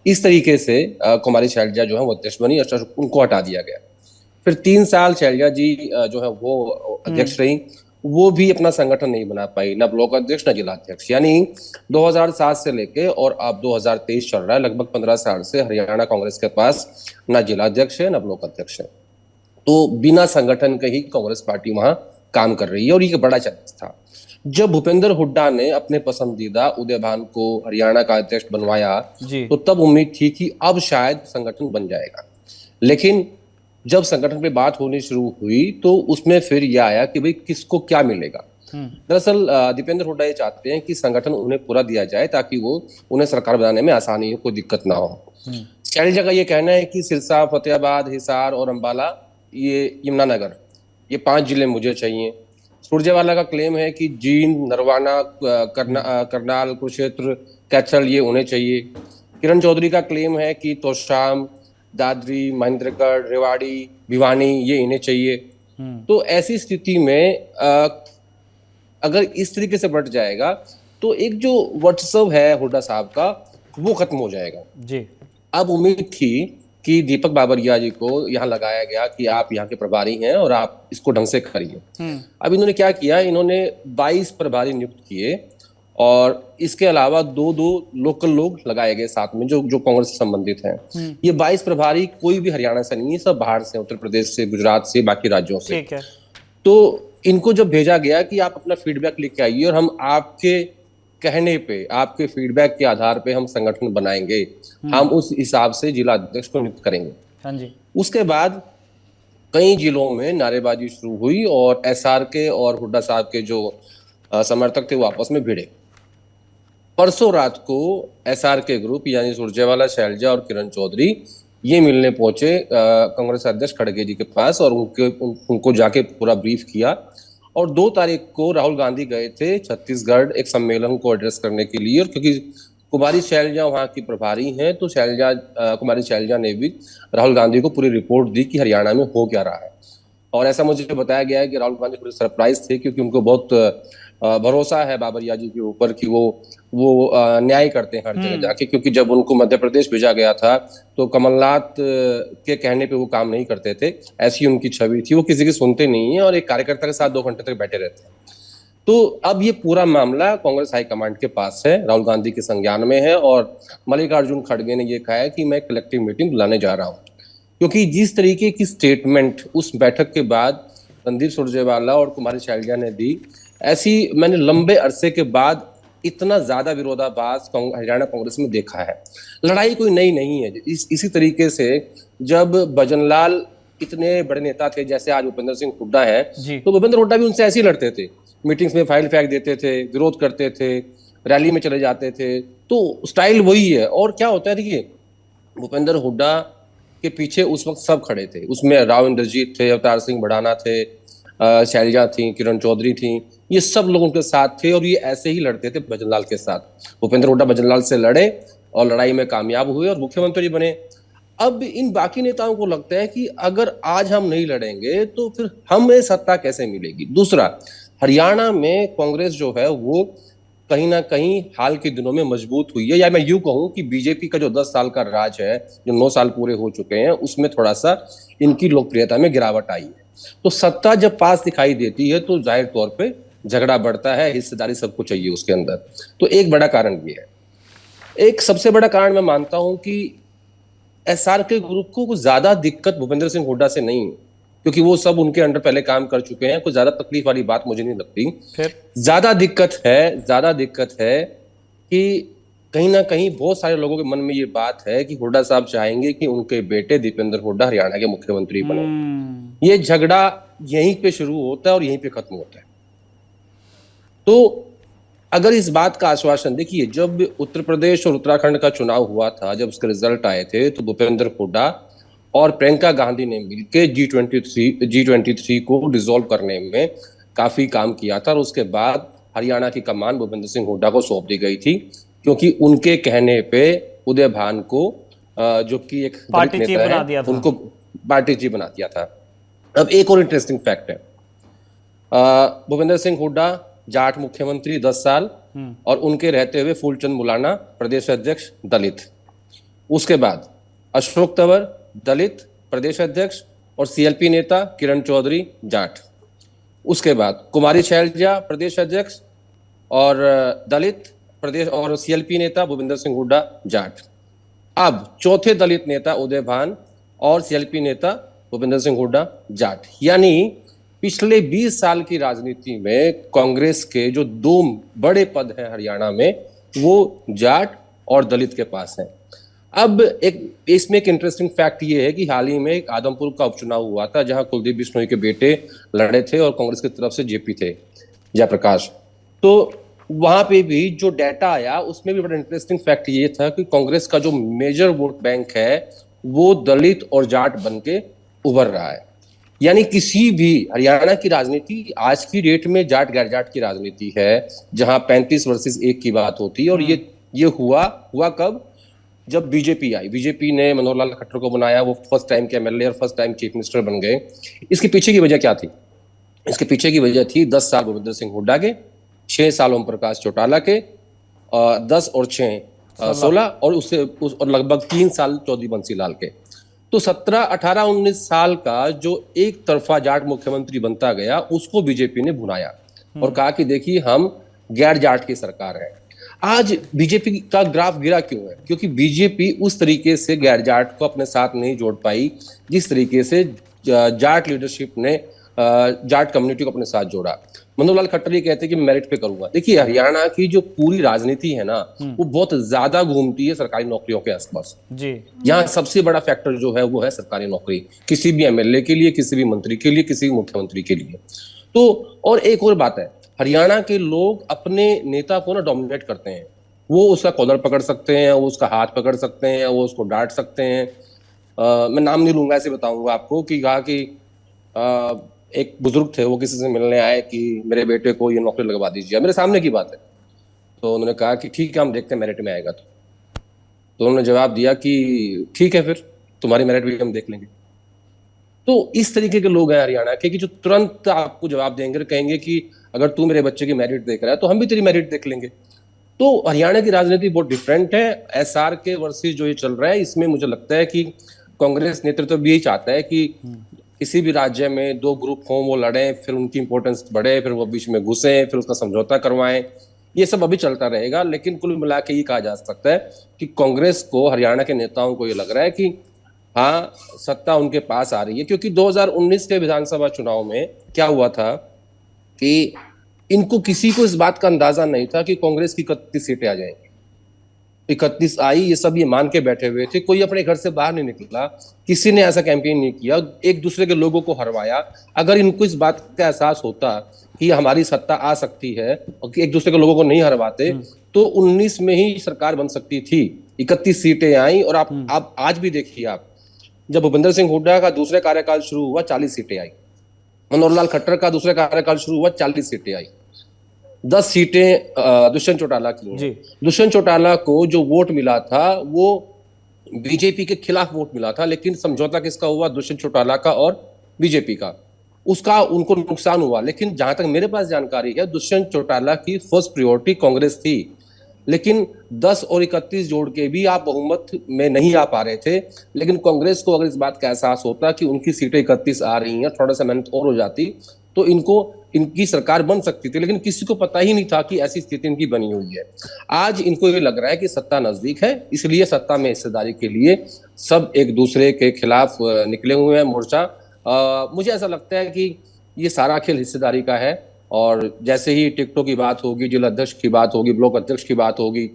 इस तरीके से कुमारी शैलजा जो है वो अध्यक्ष बनी, उनको हटा दिया गया। फिर 3 साल शैलजा जी जो है वो अध्यक्ष रही। वो भी अपना संगठन नहीं बना पाई, ना ब्लॉक अध्यक्ष ना जिला अध्यक्ष। यानी 2007 से लेके और अब 2023 चल रहा है, लगभग 15 साल से हरियाणा कांग्रेस के पास ना जिला अध्यक्ष है ना ब्लॉक अध्यक्ष है। तो बिना संगठन के ही कांग्रेस पार्टी वहां काम कर रही है, और ये बड़ा चैलेंज था। जब भूपेंद्र हुड्डा ने अपने पसंदीदा उदय भान को हरियाणा का अध्यक्ष बनवाया तो तब उम्मीद थी कि अब शायद संगठन बन जाएगा। लेकिन जब संगठन पे बात होनी शुरू हुई तो उसमें फिर यह आया कि भाई किसको क्या मिलेगा। दरअसल दीपेंद्र हुड्डा ये चाहते हैं कि संगठन उन्हें पूरा दिया जाए ताकि वो उन्हें सरकार बनाने में आसानी हो, कोई दिक्कत ना हो। शैलजा का ये कहना है कि सिरसा, फतेहाबाद, हिसार और अंबाला, ये यमुनानगर, ये 5 जिले मुझे चाहिए। सुरजेवाला का क्लेम है कि जींद, नरवाना, करनाल, कुरुक्षेत्र, कैथल, ये उन्हें चाहिए। किरण चौधरी का क्लेम है कि तोशाम, दादरी, महेंद्रगढ़, रेवाड़ी, भिवानी, ये इन्हें चाहिए। तो ऐसी स्थिति में अगर इस तरीके से बढ़ जाएगा तो एक जो वर्चस्व है हुड्डा साहब का वो खत्म हो जाएगा जी। अब उम्मीद थी कि दीपक बाबरिया जी को यहाँ लगाया गया कि आप यहाँ के प्रभारी हैं और आप इसको ढंग से करिए। अब इन्होंने क्या किया, इन्होंने 22 प्रभारी नियुक्त किए, और इसके अलावा 2 लोकल लोग लगाए गए साथ में जो कांग्रेस से संबंधित हैं। ये 22 प्रभारी कोई भी हरियाणा से नहीं है, सब बाहर से, उत्तर प्रदेश से, गुजरात से, बाकी राज्यों से। ठीक है। तो इनको जब भेजा गया कि आप अपना फीडबैक लेके आइए और हम आपके कहने पे, आपके फीडबैक के आधार पे हम संगठन बनाएंगे, हम उस हिसाब से जिला अध्यक्ष को नियुक्त करेंगे। हाँ जी। उसके बाद कई जिलों में नारेबाजी शुरू हुई और एसआरके और हुड्डा साहब के जो समर्थक थे वो आपस में भिड़े। परसों रात को एसआरके ग्रुप यानी सुरजेवाला, शैलजा और किरण चौधरी ये मिलने पहुंचे कांग्रेस अध्यक्ष खड़गे जी के पास, और उनको जाके पूरा ब्रीफ किया। और 2 तारीख को राहुल गांधी गए थे छत्तीसगढ़ एक सम्मेलन को एड्रेस करने के लिए, और क्योंकि कुमारी शैलजा वहाँ की प्रभारी हैं तो कुमारी शैलजा ने भी राहुल गांधी को पूरी रिपोर्ट दी कि हरियाणा में हो क्या रहा है। और ऐसा मुझे बताया गया है कि राहुल गांधी पूरे सरप्राइज थे, क्योंकि उनको बहुत भरोसा है बाबरिया जी के ऊपर कि वो न्याय करते हैं हर जगह जाके। क्योंकि जब उनको मध्य प्रदेश भेजा गया था तो कमलनाथ के कहने पे वो काम नहीं करते थे, ऐसी उनकी छवि थी। वो किसी की सुनते नहीं है और एक कार्यकर्ता के साथ 2 घंटे तक बैठे रहते हैं। तो अब ये पूरा मामला कांग्रेस हाईकमांड के पास है, राहुल गांधी के संज्ञान में है, और मल्लिकार्जुन खड़गे ने ये कहा है कि मैं कलेक्टिव मीटिंग बुलाने जा रहा हूँ। क्योंकि जिस तरीके की स्टेटमेंट उस बैठक के बाद रणदीप सुरजेवाला और कुमारी शैलजा ने दी, ऐसी मैंने लंबे अरसे के बाद इतना ज्यादा विरोधाभास हरियाणा कांग्रेस में देखा है। लड़ाई कोई नई नहीं है। इसी तरीके से जब भजनलाल इतने बड़े नेता थे जैसे आज भूपेंद्र सिंह हुड्डा है, जी। तो भूपेंद्र हुड्डा भी उनसे ऐसे ही लड़ते थे, मीटिंग्स में फाइल फेंक देते थे, विरोध करते थे, रैली में चले जाते थे। तो स्टाइल वही है। और क्या होता है, देखिए भूपेंद्र हुड्डा के पीछे उस वक्त सब खड़े थे, उसमें राव इंद्रजीत थे, अवतार सिंह भड़ाना थे, शैलजा थी, किरण चौधरी थी, ये सब लोग उनके साथ थे और ये ऐसे ही लड़ते थे भजनलाल के साथ। भूपेंद्र हुड्डा भजनलाल से लड़े और लड़ाई में कामयाब हुए और मुख्यमंत्री बने। अब इन बाकी नेताओं को लगता है कि अगर आज हम नहीं लड़ेंगे तो फिर हमें सत्ता कैसे मिलेगी। दूसरा, हरियाणा में कांग्रेस जो है वो कहीं ना कहीं हाल के दिनों में मजबूत हुई है, या मैं यूं कहूं कि बीजेपी का जो 10 साल का राज है, जो 9 साल पूरे हो चुके हैं, उसमें थोड़ा सा इनकी लोकप्रियता में गिरावट आई है। तो सत्ता जब पास दिखाई देती है तो जाहिर तौर पे झगड़ा बढ़ता है, हिस्सेदारी सबको चाहिए उसके अंदर। तो एक बड़ा कारण ये है। एक सबसे बड़ा कारण मैं मानता हूं कि एसआरके ग्रुप को कुछ ज्यादा दिक्कत भूपेंद्र सिंह हुड्डा से नहीं, क्योंकि वो सब उनके अंडर पहले काम कर चुके हैं, कुछ ज्यादा तकलीफ वाली बात मुझे नहीं लगती। फिर ज्यादा दिक्कत है कि कहीं ना कहीं बहुत सारे लोगों के मन में ये बात है कि हुड्डा साहब चाहेंगे कि उनके बेटे दीपेंद्र हुड्डा हरियाणा के मुख्यमंत्री बने। ये झगड़ा यहीं पे शुरू होता है और यहीं पे खत्म होता है। तो अगर इस बात का आश्वासन, देखिए जब उत्तर प्रदेश और उत्तराखंड का चुनाव हुआ था, जब उसके रिजल्ट आए थे, तो भूपेंद्र हुड्डा और प्रियंका गांधी ने मिलकर G23 को डिसॉल्व करने में काफी काम किया था और उसके बाद हरियाणा की कमान भूपेंद्र सिंह हुड्डा को सौंप दी गई थी, क्योंकि उनके कहने पे उदय भान को जो कि एक पार्टी चीफ बना दिया था, उनको पार्टी चीफ बना दिया था। अब एक और इंटरेस्टिंग फैक्ट है, भूपेंद्र सिंह हुड्डा जाट मुख्यमंत्री 10 साल और उनके रहते हुए फूलचंद मुलाना प्रदेश अध्यक्ष दलित। उसके बाद अशोक तंवर दलित प्रदेश अध्यक्ष और सीएलपी नेता किरण चौधरी जाट। उसके बाद कुमारी शैलजा प्रदेश अध्यक्ष और दलित प्रदेश और सीएलपी नेता भूपेंद्र सिंह हुड्डा जाट। अब चौथे दलित नेता उदय भान और सीएलपी नेता भूपेंद्र सिंह हुड्डा जाट। यानी पिछले 20 साल की राजनीति में कांग्रेस के जो 2 बड़े पद हैं हरियाणा में, वो जाट और दलित के पास हैं। अब इसमें एक इंटरेस्टिंग फैक्ट ये है कि हाल ही में एक आदमपुर का उपचुनाव हुआ था, जहां कुलदीप बिश्नोई के बेटे लड़े थे और कांग्रेस की तरफ से जेपी थे, जयप्रकाश। तो वहां पे भी जो डाटा आया उसमें भी बड़ा इंटरेस्टिंग फैक्ट ये था कि कांग्रेस का जो मेजर वोट बैंक है वो दलित और जाट बन के उभर रहा है। यानी किसी भी हरियाणा की राजनीति आज की डेट में जाट गैर जाट की राजनीति है, जहां 35 वर्सेस 1 की बात होती है। और ये हुआ कब? जब बीजेपी आई, बीजेपी ने मनोहर लाल खट्टर को बनाया, वो फर्स्ट टाइम के एमएलए और फर्स्ट टाइम चीफ मिनिस्टर बन गए। इसके पीछे की वजह क्या थी? इसके पीछे की वजह थी 10 साल भूपेंद्र सिंह हुड्डा के, 6 साल ओम प्रकाश चौटाला के, 10 और 6 16 और लगभग 3 साल चौधरी बंसी लाल के। तो 17, 18, 19 साल का जो एक तरफा जाट मुख्यमंत्री बनता गया, उसको बीजेपी ने भुनाया और कहा कि देखिए हम गैर जाट की सरकार है। आज बीजेपी का ग्राफ गिरा क्यों है? क्योंकि बीजेपी उस तरीके से गैर जाट को अपने साथ नहीं जोड़ पाई जिस तरीके से जाट लीडरशिप ने जाट कम्युनिटी को अपने साथ जोड़ा। मनोहर लाल खट्टर ये कहते हैं कि मैं मेरिट पे करूंगा। देखिए हरियाणा की जो पूरी राजनीति है ना, वो बहुत ज्यादा घूमती है सरकारी नौकरियों के आसपास जी। यहाँ सबसे बड़ा फैक्टर जो है वो है सरकारी नौकरी, किसी भी एमएलए के लिए, किसी भी मंत्री के लिए, किसी भी मुख्यमंत्री के लिए। तो और एक और बात है, हरियाणा के लोग अपने नेता को ना डोमिनेट करते हैं। वो उसका कॉलर पकड़ सकते हैं, वो उसका हाथ पकड़ सकते हैं, वो उसको डांट सकते हैं। मैं नाम नहीं लूंगा, ऐसे बताऊंगा आपको कि कहा कि एक बुजुर्ग थे, वो किसी से मिलने आए कि मेरे बेटे को ये नौकरी लगवा दीजिए, मेरे सामने की बात है। तो उन्होंने कहा कि ठीक है हम देखते हैं मेरिट में आएगा तो उन्होंने जवाब दिया कि ठीक है फिर तुम्हारी मेरिट भी हम देख लेंगे। तो इस तरीके के लोग हैं हरियाणा के कि जो तुरंत आपको जवाब देंगे, कहेंगे कि अगर तू मेरे बच्चे की मेरिट देख रहा है तो हम भी तेरी मेरिट देख लेंगे। तो हरियाणा की राजनीति बहुत डिफरेंट है। एसआरके वर्सेस जो ये चल रहा है, इसमें मुझे लगता है कि कांग्रेस नेतृत्व भी यही चाहता है कि किसी भी राज्य में 2 ग्रुप हों, वो लड़ें, फिर उनकी इंपॉर्टेंस बढ़े, फिर वो बीच में घुसे, फिर उसका समझौता करवाएं। ये सब अभी चलता रहेगा। लेकिन कुल मिला के ये कहा जा सकता है कि कांग्रेस को, हरियाणा के नेताओं को ये लग रहा है कि हाँ सत्ता उनके पास आ रही है। क्योंकि 2019 के विधानसभा चुनाव में क्या हुआ था कि इनको किसी को इस बात का अंदाजा नहीं था कि कांग्रेस की कितनी सीटें आ जाएंगी। 31 आई, ये सब ये मान के बैठे हुए थे, कोई अपने घर से बाहर नहीं निकला, किसी ने ऐसा कैंपेन नहीं किया, एक दूसरे के लोगों को हरवाया। अगर इनको इस बात का एहसास होता कि हमारी सत्ता आ सकती है और कि एक दूसरे के लोगों को नहीं हरवाते, तो 19 में ही सरकार बन सकती थी। 31 सीटें आई और आप आज भी देखिए, आप जब भूपेंद्र सिंह हुड्डा का दूसरे कार्यकाल शुरू हुआ 40 सीटें आई, मनोहर लाल खट्टर का दूसरे कार्यकाल शुरू हुआ 40 सीटें आई, 10 सीटें दुष्यंत चौटाला की हैं। दुष्यंत चौटाला को जो वोट मिला था वो बीजेपी के खिलाफ वोट मिला था, लेकिन समझौता किसका हुआ? दुष्यंत चौटाला का और बीजेपी का, उसका उनको नुकसान हुआ। लेकिन जहां तक मेरे पास जानकारी है, दुष्यंत चौटाला की फर्स्ट प्रायोरिटी कांग्रेस थी, लेकिन 10 और 31 जोड़ के भी आप बहुमत में नहीं आ पा रहे थे। लेकिन कांग्रेस को अगर इस बात का एहसास होता कि उनकी सीटें 31 आ रही हैं, थोड़ा सा मेहनत और हो जाती तो इनकी सरकार बन सकती थी, लेकिन किसी को पता ही नहीं था कि ऐसी स्थिति इनकी बनी हुई है। आज इनको ये लग रहा है कि सत्ता नजदीक है, इसलिए सत्ता में हिस्सेदारी के लिए सब एक दूसरे के खिलाफ निकले हुए हैं मोर्चा। मुझे ऐसा लगता है कि ये सारा खेल हिस्सेदारी का है, और जैसे ही टिकटों की बात होगी, जिला अध्यक्ष की बात होगी, ब्लॉक अध्यक्ष की बात होगी,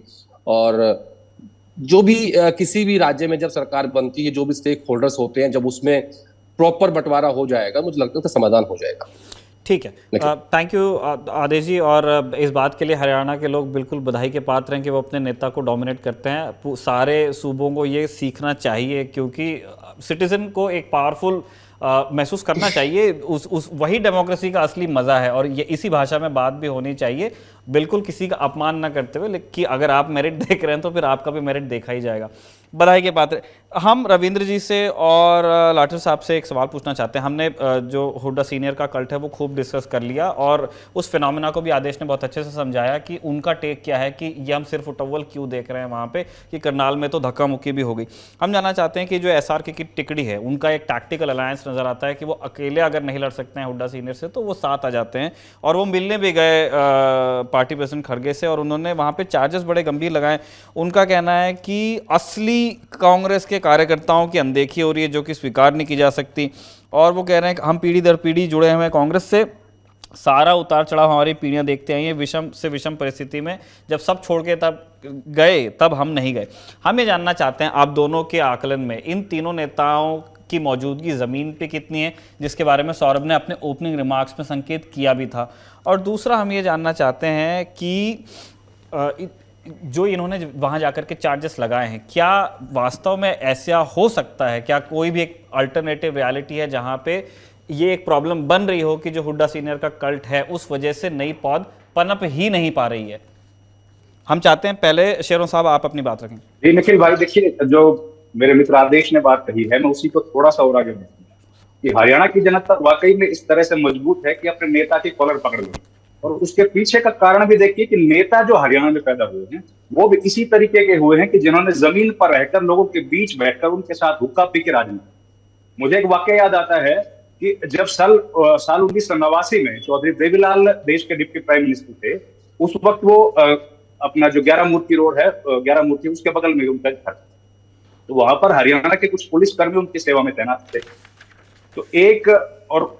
और जो भी किसी भी राज्य में जब सरकार बनती है, जो भी स्टेक होल्डर्स होते हैं, जब उसमें प्रॉपर बंटवारा हो जाएगा, मुझे लगता है कि समाधान हो जाएगा। ठीक है, थैंक यू आदेश जी। और इस बात के लिए हरियाणा के लोग बिल्कुल बधाई के पात्र हैं कि वो अपने नेता को डोमिनेट करते हैं। सारे सूबों को ये सीखना चाहिए, क्योंकि सिटीजन को एक पावरफुल महसूस करना चाहिए, उस वही डेमोक्रेसी का असली मज़ा है। और ये इसी भाषा में बात भी होनी चाहिए, बिल्कुल किसी का अपमान ना करते हुए, लेकिन अगर आप मेरिट देख रहे हैं तो फिर आपका भी मेरिट देखा ही जाएगा। बधाई के पात्र। हम रविंद्र जी से और लाठर साहब से एक सवाल पूछना चाहते हैं। हमने जो हुड्डा सीनियर का कल्ट है वो खूब डिस्कस कर लिया, और उस फिनोमिना को भी आदेश ने बहुत अच्छे से समझाया कि उनका टेक क्या है, कि ये हम सिर्फ उटव्वल क्यों देख रहे हैं वहाँ पे, कि करनाल में तो धक्का मुक्की भी हो गई। हम जानना चाहते हैं कि जो SRK की टिकड़ी है, उनका एक टैक्टिकल अलायंस नज़र आता है कि वो अकेले अगर नहीं लड़ सकते हैं हुड्डा सीनियर से, तो वो साथ आ जाते हैं। और वो मिलने भी गए पार्टी प्रेसिडेंट खड़गे से, और उन्होंने वहाँ पे चार्जेस बड़े गंभीर लगाए। उनका कहना है कि असली कांग्रेस के कार्यकर्ताओं की अनदेखी हो रही है, जो कि स्वीकार नहीं की जा सकती। और वो कह रहे हैं कि हम पीढ़ी दर पीढ़ी जुड़े हुए हैं कांग्रेस से, सारा उतार चढ़ाव हमारी पीढ़ियां देखते आई हैं, विषम से विषम परिस्थिति में जब सब छोड़ के तब गए, तब हम नहीं गए। हम ये जानना चाहते हैं आप दोनों के आकलन में इन तीनों नेताओं की मौजूदगी ज़मीन पे कितनी है, जिसके बारे में सौरभ ने अपने ओपनिंग रिमार्क्स में संकेत किया भी था। और दूसरा हम ये जानना चाहते हैं कि जो इन्होंने वहाँ जाकर के चार्जेस लगाए हैं, क्या वास्तव में ऐसा हो सकता है, क्या कोई भी एक अल्टरनेटिव रियलिटी है जहाँ पे ये एक प्रॉब्लम बन रही हो कि जो हुड्डा सीनियर का कल्ट है उस वजह से नई पौध पनप ही नहीं पा रही है? हम चाहते हैं पहले शेरों साहब आप अपनी बात रखें। जी निखिल भाई, देखिए जो मेरे मित्र आदेश ने बात कही है, मैं उसी को थोड़ा सा और आगे बढ़ूंगा कि हरियाणा की जनता वाकई में इस तरह से मजबूत है कि अपने नेता की कॉलर पकड़ लो। और उसके पीछे का कारण भी देखिए कि नेता जो हरियाणा में पैदा हुए हैं वो भी इसी तरीके के हुए हैं कि जिन्होंने जमीन पर रहकर लोगों के बीच बैठकर उनके साथ हुक्का पी के राजनीति। मुझे एक वाकया याद आता है कि जब साल 1989 में चौधरी देवीलाल देश के डिप्टी प्राइम मिनिस्टर थे, उस वक्त वो अपना जो 11 मूर्ति रोड है, 11 मूर्ति, उसके बगल में उनका घर, तो वहां पर हरियाणा के कुछ पुलिसकर्मी उनकी सेवा में तैनात थे। तो एक और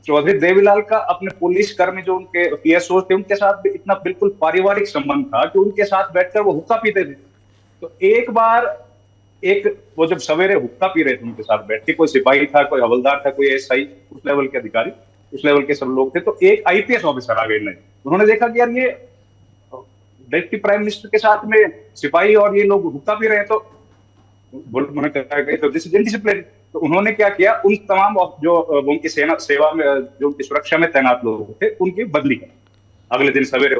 चौधरी देवीलाल का अपने पुलिसकर्मी जो उनके PSO थे, उनके साथ भी इतना बिल्कुल पारिवारिक संबंध था कि उनके साथ बैठकर वो हुक्का पीते थे। तो एक बार वो जब सवेरे हुक्का पी रहे थे उनके साथ बैठ के, कोई सिपाही था, कोई हवलदार था, कोई SI, उस लेवल के अधिकारी, उस लेवल के सब लोग थे, तो एक IPS ऑफिसर आ गए। उन्होंने देखा कि यार ये डिप्टी प्राइम मिनिस्टर के साथ में सिपाही और ये लोग हुक्का पी रहे हैं, तो दिस इज इनडिसिप्लिन। तो उन्होंने क्या किया, उन तमाम जो उनकी सेवा में, जो उनकी सुरक्षा में तैनात लोग थे, उनकी बदली की। अगले दिन सवेरे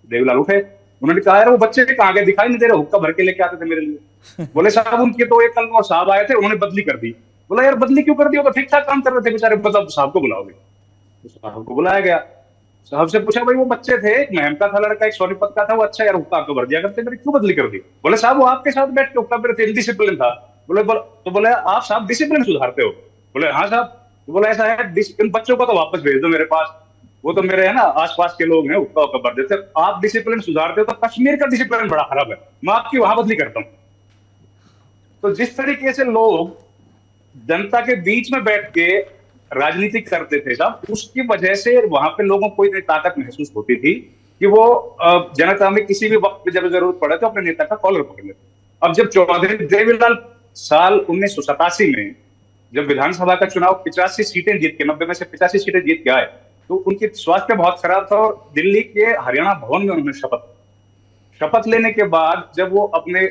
देवीलाल उठे, उन्होंने कहा यार वो बच्चे कहाँ गए, दिखाई नहीं दे रहे, हुक्का भर के लेके आते थे मेरे लिए। बोले साहब उनके तो एक कल वो साहब आए थे, उन्होंने बदली कर दी। बोला यार बदली क्यों कर दी, वो तो ठीक ठाक काम कर रहे थे बेचारे, मतलब साहब को बुलाओगे? तो साहब को बुलाया गया। साहब से पूछा भाई वो बच्चे थे, एक महम का था लड़का, एक सोनीपत का था, वो अच्छा यार हुक्का आपको भर दिया करते, मेरी क्यों बदली कर दी? बोले साहब वो आपके साथ बैठ के हुक्का पी रहे थे, इनडिसिप्लिन था। तो बोले आप साहब डिसिप्लिन सुधारते हो? बोले हाँ साहब। तो बोला ऐसा है, इन बच्चों को तो वापस भेज दो मेरे पास, वो तो मेरे है ना आसपास के लोग हैं, हुक्का हुक्का भर देते। आप डिसिप्लिन सुधारते हो तो कश्मीर का डिसिप्लिन बड़ा खराब है, मैं आपकी वहां बदली करता हूँ। तो जिस तरीके से लोग जनता के बीच में बैठ के राजनीति करते थे साहब, उसकी वजह से वहां पे लोगों को इतनी ताकत महसूस होती थी कि वो जनता में किसी भी वक्त पे जब जरूरत पड़े तो अपने नेता का कॉलर पकड़ लेते। अब जब चौधरी देवीलाल साल 1987 में जब विधानसभा का चुनाव 85 सीटें जीत के 90 में से 85 सीटें जीत के आए, तो उनकी स्वास्थ्य बहुत खराब था और दिल्ली के हरियाणा भवन में उन्होंने शपथ लेने के बाद जब वो अपने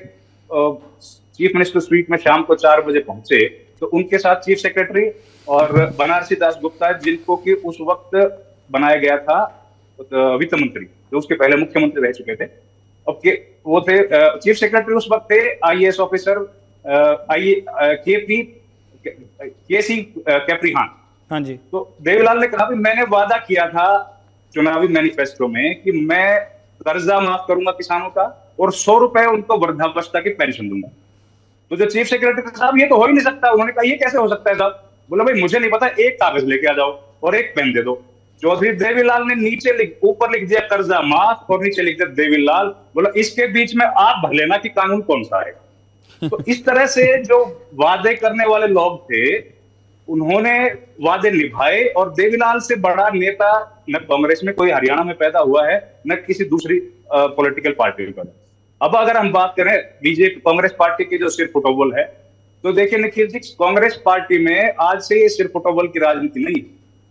चीफ मिनिस्टर स्वीट में शाम को 4 बजे पहुंचे, तो उनके साथ चीफ सेक्रेटरी और बनारसी दास गुप्ता, जिनको कि उस वक्त बनाया गया था वित्त मंत्री, जो उसके पहले मुख्यमंत्री रह चुके थे। अब वो थे चीफ सेक्रेटरी उस वक्त थे आईएएस ऑफिसर केसी कैप्रीहान। हाँ जी। तो देवीलाल ने कहा कि मैंने वादा किया था चुनावी मैनिफेस्टो में कि मैं कर्जा माफ करूंगा किसानों का और 100 रुपए उनको वृद्धावस्था की पेंशन दूंगा। तो जो चीफ सेक्रेटरी साहब, ये तो हो ही नहीं सकता। उन्होंने कहा ये कैसे हो सकता है साहब? बोला भाई मुझे नहीं पता, एक कागज लेके आ जाओ और एक पेन दे दो। चौधरी देवीलाल ने ऊपर लिख दिया कर्जा माफ और नीचे लिख दिया देवीलाल। बोला इसके बीच में आप भर लेना कि कानून कौन सा आएगा। तो इस तरह से जो वादे करने वाले लोग थे, उन्होंने वादे निभाए और देवीलाल से बड़ा नेता न कांग्रेस में कोई हरियाणा में पैदा हुआ है, न किसी दूसरी पॉलिटिकल पार्टी में। अब अगर हम बात करें बीजेपी कांग्रेस पार्टी की जो सिर फुटबॉल है, तो देखिए निखिल जी, कांग्रेस पार्टी में आज से ये सिर फुटबॉल की राजनीति नहीं।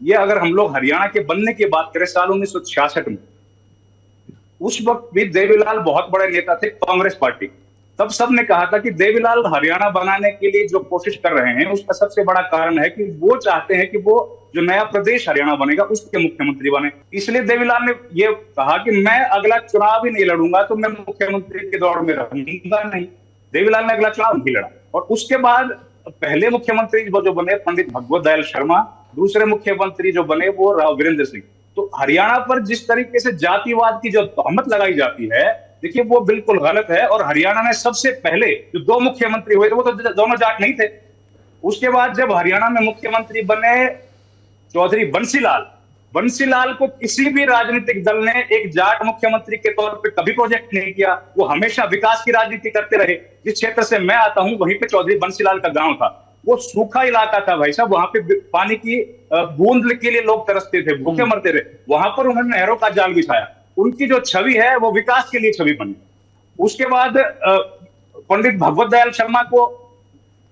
ये अगर हम लोग हरियाणा के बनने की बात करें साल 1966 में, उस वक्त भी देवीलाल बहुत बड़े नेता थे कांग्रेस पार्टी। तब सबने कहा था कि देवीलाल हरियाणा बनाने के लिए जो कोशिश कर रहे हैं उसका सबसे बड़ा कारण है कि वो चाहते हैं कि वो जो नया प्रदेश हरियाणा बनेगा उसके मुख्यमंत्री बने। इसलिए देवीलाल ने ये कहा कि मैं अगला चुनाव ही नहीं लड़ूंगा, तो मैं मुख्यमंत्री के दौड़ में रहूंगा नहीं। देवीलाल ने अगला चुनाव नहीं लड़ा और उसके बाद पहले मुख्यमंत्री जो बने पंडित भगवत दयाल शर्मा, दूसरे मुख्यमंत्री जो बने वो राव वीरेंद्र सिंह। तो हरियाणा पर जिस तरीके से जातिवाद की जो तहमत लगाई जाती है, देखिए वो बिल्कुल गलत है। और हरियाणा में सबसे पहले जो 2 मुख्यमंत्री हुए थे वो तो दोनों जाट नहीं थे। उसके बाद जब हरियाणा में मुख्यमंत्री बने चौधरी बंसीलाल को किसी भी राजनीतिक दल ने एक जाट मुख्यमंत्री के तौर पे कभी प्रोजेक्ट नहीं किया। वो हमेशा विकास की राजनीति करते रहे। जिस क्षेत्र से मैं आता हूं वहीं पे चौधरी बंसीलाल का गांव था। वो सूखा इलाका था भाई साहब, वहां पे पानी की बूंद के लिए लोग तरसते थे, भूखे मरते थे। वहां पर उन्होंने नहरों का जाल बिछाया। उनकी जो छवि है वो विकास के लिए छवि बनी। उसके बाद पंडित भगवत दयाल शर्मा को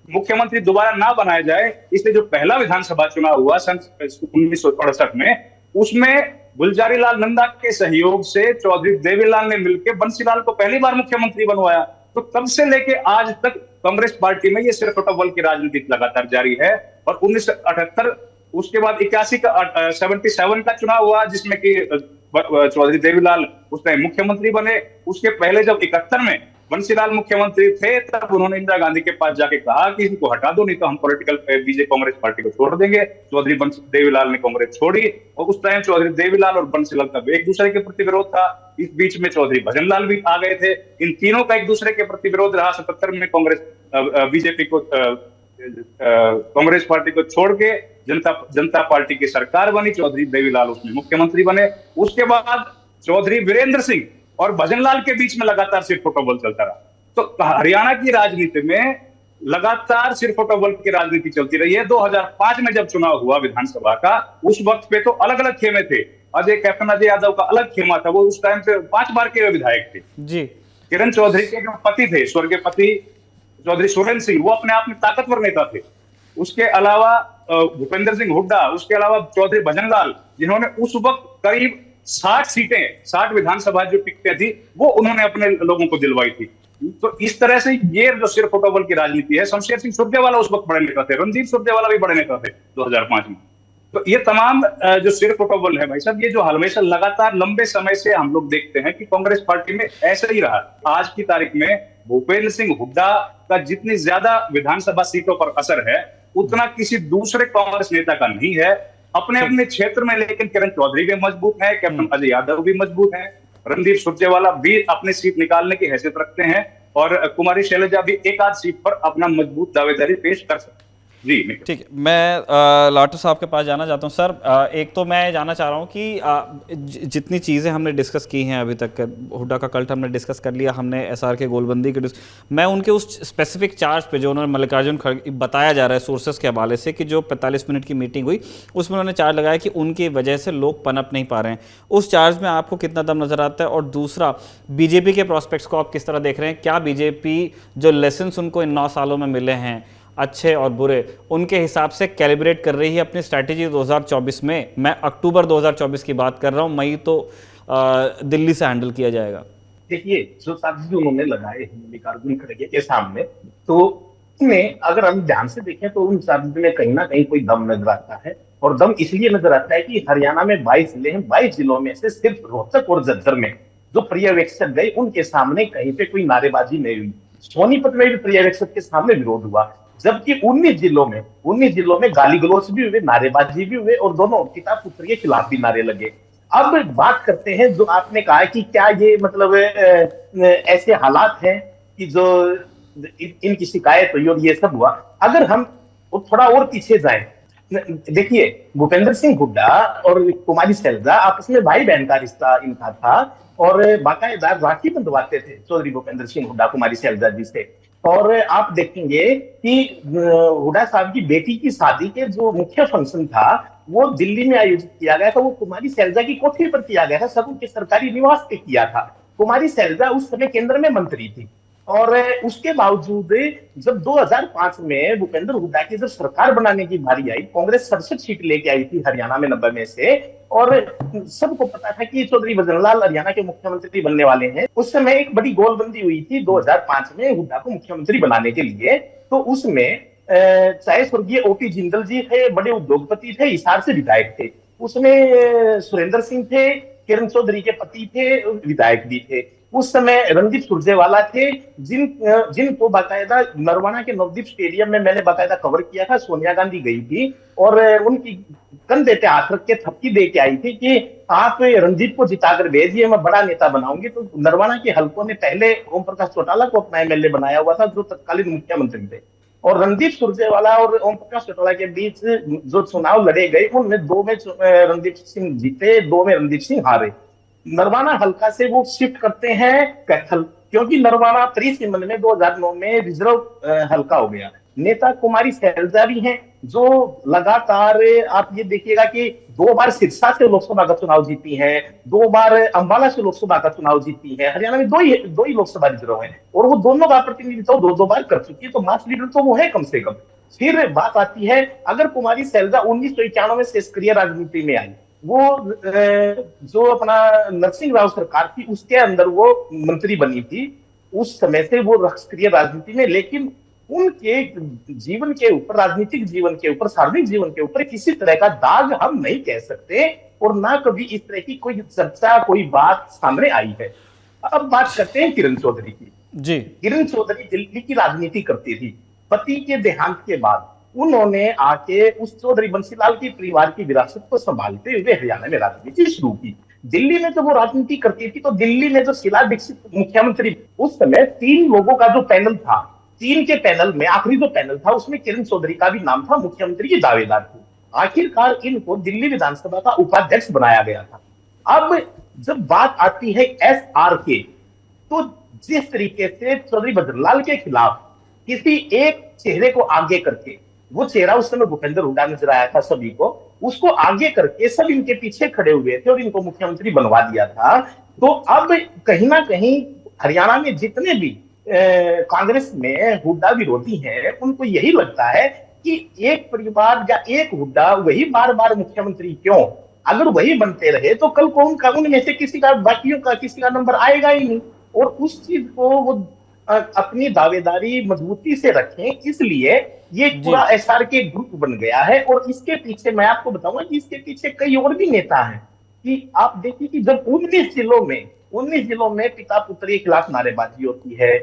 मुख्यमंत्री दोबारा ना बनाया जाए, इसलिए जो पहला विधानसभा चुनाव हुआ सन 1968 में, उसमें गुलजारी लाल नंदा के सहयोग से चौधरी देवीलाल ने मिलकर बंसीलाल को पहली बार मुख्यमंत्री बनवाया। तो तब से लेके आज तक कांग्रेस पार्टी में ये सिर्फ फुटबॉल की राजनीति लगातार जारी है। और 1978 उसके बाद 81 का 77 का चुनाव हुआ, जिसमें कि चौधरी देवीलाल उस टाइम मुख्यमंत्री बने। उसके पहले जब 71 में बंसीलाल मुख्यमंत्री थे, तब उन्होंने इंदिरा गांधी के पास जाके कहा कि इनको हटा दो, नहीं तो हम पॉलिटिकल बीजेपी कांग्रेस पार्टी को छोड़ देंगे। चौधरी देवीलाल ने कांग्रेस छोड़ी और उस टाइम चौधरी देवीलाल और बंसीलाल का एक दूसरे के प्रति विरोध था। इस बीच में चौधरी भजनलाल भी आ गए थे। इन तीनों का एक दूसरे के प्रति विरोध रहा। 77 में कांग्रेस बीजेपी को कांग्रेस पार्टी को छोड़ के जनता पार्टी की सरकार बनी। चौधरी देवीलाल उसमें मुख्यमंत्री बने। उसके बाद चौधरी वीरेंद्र सिंह और भजनलाल के बीच में लगातार सिर्फ फुटबॉल चलता रहा। तो हरियाणा की राजनीति में लगातार सिर्फ फुटबॉल की राजनीति चलती रही है। 2005 में जब चुनाव हुआ विधानसभा का, उस वक्त पे तो अलग अलग खेमे थे। कैप्टन अजय यादव का अलग खेमा था, वो उस टाइम पे 5 बार के विधायक थे जी। किरण चौधरी के जो पति थे, स्वर्गीय पति चौधरी सुरेंद्र सिंह, वो अपने आप में ताकतवर नेता थे। उसके अलावा भूपेंद्र सिंह हुड्डा, उसके अलावा चौधरी भजनलाल, जिन्होंने उस वक्त करीब 60 विधानसभा जो टिकटें थी वो उन्होंने अपने लोगों को दिलवाई थी। तो इस तरह से ये जो सिर्फ फुटबॉल की राजनीति है। शमशेर सिंह सुरजेवाला उस वक्त बड़े नेता थे, रणदीप सुरजेवाला भी बड़े नेता थे 2005 में। तो ये तमाम जो सिर्फ फुटबॉल है भाई साहब, ये जो हमेशा लगातार लंबे समय से हम लोग देखते हैं कि कांग्रेस पार्टी में ऐसा ही रहा। आज की तारीख में भूपेंद्र सिंह हुड्डा का जितनी ज्यादा विधानसभा सीटों पर असर है, उतना किसी दूसरे कांग्रेस नेता का नहीं है अपने अपने क्षेत्र में। लेकिन किरण चौधरी भी मजबूत है, कैप्टन अजय यादव भी मजबूत है, रणदीप सुरजेवाला भी अपनी सीट निकालने की हैसियत रखते हैं और कुमारी शैलजा भी एक आध सीट पर अपना मजबूत दावेदारी पेश कर सकते हैं। जी निखिल। ठीक है, मैं लाटू साहब के पास जाना चाहता हूँ। सर, एक तो मैं जानना चाह रहा हूँ कि जितनी चीज़ें हमने डिस्कस की हैं अभी तक, हुड्डा का कल्ट हमने डिस्कस कर लिया, हमने एसआर के गोलबंदी के मैं उनके उस स्पेसिफिक चार्ज पे जो उन्होंने मल्लिकार्जुन खड़गे बताया जा रहा है सोर्सेस के हवाले से कि जो 45 मिनट की मीटिंग हुई उसमें उन्होंने चार्ज लगाया कि उनकी वजह से लोग पनप नहीं पा रहे हैं। उस चार्ज में आपको कितना दम नज़र आता है? और दूसरा, बीजेपी के प्रॉस्पेक्ट्स को आप किस तरह देख रहे हैं? क्या बीजेपी जो लेसन्स उनको इन 9 सालों में मिले हैं, अच्छे और बुरे, उनके हिसाब से कैलिब्रेट कर रही है अपनी स्ट्रैटेजी 2024 में? मैं अक्टूबर 2024 की बात कर रहा हूं, मई तो दिल्ली से हैंडल किया जाएगा। देखिए, जो चार्जेस उन्होंने लगाए हैं मल्लिकार्जुन खड़गे के सामने, तो उसमें अगर हम ध्यान से देखें तो उन चार्जेस में कहीं ना कहीं कोई दम नजर आता है। और दम इसलिए नजर आता है कि हरियाणा में 22 जिले हैं, 22 जिलों में से सिर्फ रोहतक और झज्जर में जो पर्यवेक्षक गए उनके सामने कहीं पे कोई नारेबाजी नहीं हुई। सोनीपत में भी पर्यवेक्षक के सामने विरोध हुआ, जबकि 19 जिलों में गाली गलौज भी हुए, नारेबाजी भी हुए और दोनों पिता पुत्र के खिलाफ भी नारे लगे। अब बात करते हैं जो आपने कहा कि क्या ये मतलब ऐसे हालात हैं कि जो इनकी शिकायत हुई और ये सब हुआ। अगर हम थोड़ा और पीछे जाएं, देखिए भूपेंद्र सिंह हुड्डा और कुमारी शैलजा आपस में भाई बहन का रिश्ता इनका था और बाकायदा राखी बंधवाते थे चौधरी भूपेंद्र सिंह हुड्डा कुमारी शैलजा जी से। और आप देखेंगे कि हुड्डा साहब की बेटी की शादी के जो मुख्य फंक्शन था वो दिल्ली में आयोजित किया गया था, वो कुमारी शैलजा की कोठी पर किया गया था, सब उनके सरकारी निवास पे किया था। कुमारी शैलजा उस समय केंद्र में मंत्री थी और उसके बावजूद जब 2005 में भूपेंद्र हुड्डा की जब सरकार बनाने की बारी आई, कांग्रेस 67 सीट लेके आई थी हरियाणा में 90 में से, और सबको पता था कि चौधरी भजनलाल हरियाणा के मुख्यमंत्री बनने वाले हैं। उस समय एक बड़ी गोलबंदी हुई थी 2005 में हुड्डा को मुख्यमंत्री बनाने के लिए। तो उसमें चाहे स्वर्गीय ओपी जिंदल जी थे, बड़े उद्योगपति थे, हिसार से विधायक थे, उसमें सुरेंद्र सिंह थे, किरण चौधरी के पति थे, विधायक भी थे। उस समय रणदीप सुरजेवाला थे, जिनको बाकायदा नरवाना के नवदीप स्टेडियम में मैंने बाकायदा कवर किया था, सोनिया गांधी गई थी और उनकी कंधे पे हाथ रख के थपकी दे के आई थी कि आप रणदीप को जिताकर भेजिए, मैं बड़ा नेता बनाऊंगी। तो नरवाना के हल्कों ने पहले ओम प्रकाश चौटाला को अपना एमएलए बनाया हुआ था जो तत्कालीन मुख्यमंत्री थे, और रणदीप सुरजेवाला और ओम प्रकाश चौटाला के बीच जो चुनाव लड़े गए उनमें 2 में रणदीप सिंह जीते, 2 में रणदीप सिंह हारे। नरवाना हल्का से वो शिफ्ट करते हैं कैथल, क्योंकि नरवाना त्रिसिमन में 2009 में रिजर्व हल्का हो गया। नेता कुमारी शैलजा भी हैं जो लगातार आप ये देखिएगा कि 2 बार सिरसा से लोकसभा का चुनाव जीती हैं, 2 बार अंबाला से लोकसभा का चुनाव जीती हैं। हरियाणा में दो ही लोकसभा रिजर्व है और वो दोनों का प्रतिनिधित्व 2-2 बार कर चुकी है, तो मास लीडर तो वो है कम से कम। फिर बात आती है, अगर कुमारी शैलजा 1991 से सक्रिय राजनीति में आई, वो जो अपना नरसिंह राव सरकार थी उसके अंदर वो मंत्री बनी थी, उस समय से वो सक्रिय राजनीति में, लेकिन उनके जीवन के ऊपर, राजनीतिक जीवन के ऊपर, सार्वजनिक जीवन के ऊपर किसी तरह का दाग हम नहीं कह सकते और ना कभी इस तरह की कोई चर्चा, कोई बात सामने आई है। अब बात करते हैं किरण चौधरी की। जी, किरण चौधरी दिल्ली की राजनीति करती थी। पति के देहांत के बाद उन्होंने आके उस चौधरी बंसीलाल के परिवार की विरासत को संभालते हुए हरियाणा में राजनीति शुरू की। दिल्ली में जब वो राजनीति करती थी तो दिल्ली में जो शीला दीक्षित मुख्यमंत्री, उस समय 3 लोगों का जो पैनल था, 3 के पैनल में आखिरी जो पैनल था उसमें किरण चौधरी का भी नाम था, मुख्यमंत्री की दावेदार थी। आखिरकार इनको दिल्ली विधानसभा का उपाध्यक्ष बनाया गया था। अब जब बात आती है SRK, तो जिस तरीके से चौधरी भजनलाल के खिलाफ किसी एक चेहरे को आगे करके, वो चेहरा उस समय भूपेंद्र हुड्डा नजर आया था सभी को, उसको आगे करके सब इनके पीछे खड़े हुए थे और इनको मुख्यमंत्री बनवा दिया था। तो अब कहीं ना कहीं हरियाणा में जितने भी कांग्रेस में हुड्डा विरोधी हैं, उनको यही लगता है कि एक परिवार या एक हुड्डा वही बार बार मुख्यमंत्री क्यों? अगर वही बनते रहे तो कल को उनका, उनमें से किसी का, बाकियों का किसी का नंबर आएगा ही नहीं। और उस चीज को वो अपनी दावेदारी मजबूती से रखें, इसलिए ये पूरा SRK ग्रुप बन गया है। और इसके पीछे मैं आपको बताऊंगा कि इसके पीछे कई और भी नेता हैं। कि आप देखिए कि जब 19 जिलों में पिता पुत्र के खिलाफ नारेबाजी होती है,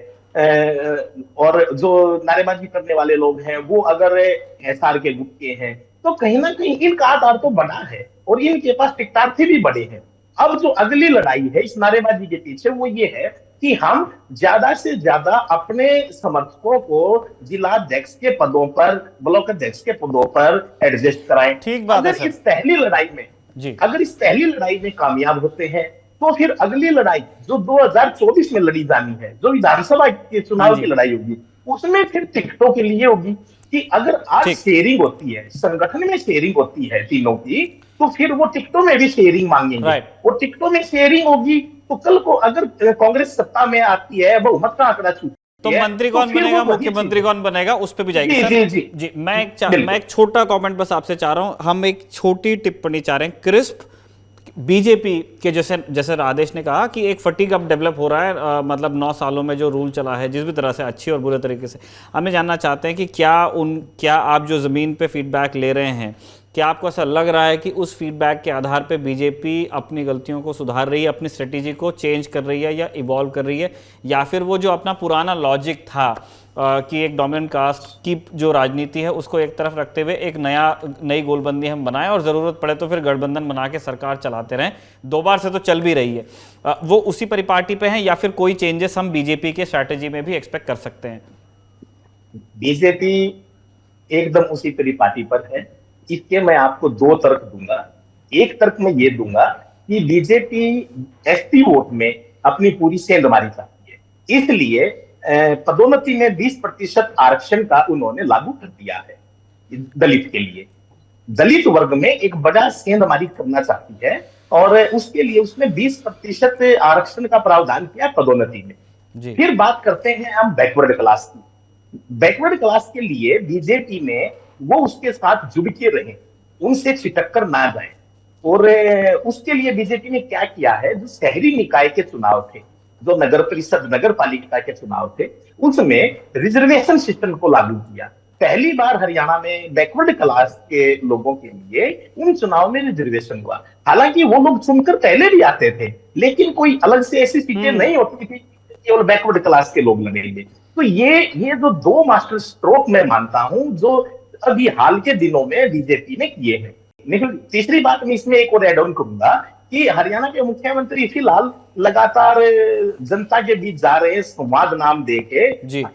और जो नारेबाजी करने वाले लोग हैं वो अगर SRK ग्रुप के हैं, तो कहीं ना कहीं इनका आधार तो बड़ा है और इनके पास टिकटार्थी भी बड़े हैं। अब जो अगली लड़ाई है इस नारेबाजी के पीछे वो ये है कि हम ज्यादा से ज्यादा अपने समर्थकों को जिला अध्यक्ष के पदों पर, ब्लॉक अध्यक्ष के पदों पर एडजस्ट कराएं। ठीक बात है अगर सर। इस पहली लड़ाई में जी। अगर इस पहली लड़ाई में कामयाब होते हैं तो फिर अगली लड़ाई जो 2024 में लड़ी जानी है, जो विधानसभा के हाँ चुनाव जी। की लड़ाई होगी, उसमें फिर टिकटों के लिए होगी कि अगर आज ठीक। शेयरिंग होती है, संगठन में शेयरिंग होती है तीनों की, तो फिर वो टिकटों में भी शेयरिंग मांगेंगे। राइट। और टिकटों में शेयरिंग होगी तो कल को अगर कांग्रेस सत्ता में आती है, बहुमत का आंकड़ा छूटता तो है, मंत्री तो कौन फिर वो बनेगा, वही मुख्यमंत्री चीज- कौन बनेगा, उस पे भी जाएगी जी, सर। जी, जी। जी, मैं बिल्कुल। एक छोटा कमेंट बस आपसे चाह रहा हूं, हम एक छोटी टिप्पणी चाह रहे हैं क्रिस्प। बीजेपी के जैसे राजेश ने कहा कि एक फटीग अब डेवलप हो रहा है, मतलब 9 सालों में जो रूल चला है जिस भी तरह से अच्छी और बुरे तरीके से, हम ये जानना चाहते हैं कि क्या आप जो ज़मीन पे फीडबैक ले रहे हैं, क्या आपको ऐसा लग रहा है कि उस फीडबैक के आधार पे बीजेपी अपनी गलतियों को सुधार रही है, अपनी स्ट्रेटेजी को चेंज कर रही है या इवॉल्व कर रही है, या फिर वो जो अपना पुराना लॉजिक था कि एक डोमिनेंट कास्ट की जो राजनीति है उसको एक तरफ रखते हुए एक नई गोलबंदी हम बनाएं और ज़रूरत पड़े तो फिर गठबंधन बना के सरकार चलाते रहें, 2 बार से तो चल भी रही है, वो उसी परिपाटी पे हैं या फिर कोई चेंजेस हम बीजेपी के स्ट्रैटेजी में भी एक्सपेक्ट कर सकते हैं? बीजेपी एकदम उसी परिपाटी पर है। इसके मैं आपको 2 तर्क दूंगा। एक तर्क मैं ये दूंगा कि बीजेपी एसटी वोट में अपनी पूरी सेंधमारी चाहती है, इसलिए पदोन्नति में 20% आरक्षण का उन्होंने लागू कर दिया है दलित के लिए। दलित वर्ग में एक बड़ा सेंधमारी करना चाहती है और उसके लिए उसने 20% आरक्षण का प्रावधान किया पदोन्नति में। जी। फिर बात करते हैं हम बैकवर्ड क्लास की। बैकवर्ड क्लास के लिए बीजेपी ने वो उसके साथ जुड़ के रहे, उनसे छिटक कर ना जाए, और उसके लिए बीजेपी ने क्या किया है, जो शहरी निकाय के चुनाव थे, जो नगर परिषद नगर पालिका के चुनाव थे, उसमें रिजर्वेशन सिस्टम को लागू किया। पहली बार हरियाणा में बैकवर्ड क्लास के लोगों के लिए उन चुनाव में रिजर्वेशन हुआ। हालांकि वो लोग चुनकर पहले भी आते थे, लेकिन कोई अलग से ऐसी सीटें नहीं होती थी केवल बैकवर्ड क्लास के लोग लड़ेंगे। तो ये जो 2 मास्टर स्ट्रोक मैं मानता हूं जो अभी हाल के दिनों में बीजेपी ने किए हैं। लेकिन तीसरी बात मैं इसमें एक और एड ऑन करूंगा कि हरियाणा के मुख्यमंत्री फिलहाल लगातार जनता के बीच जा रहे हैं, संवाद नाम देके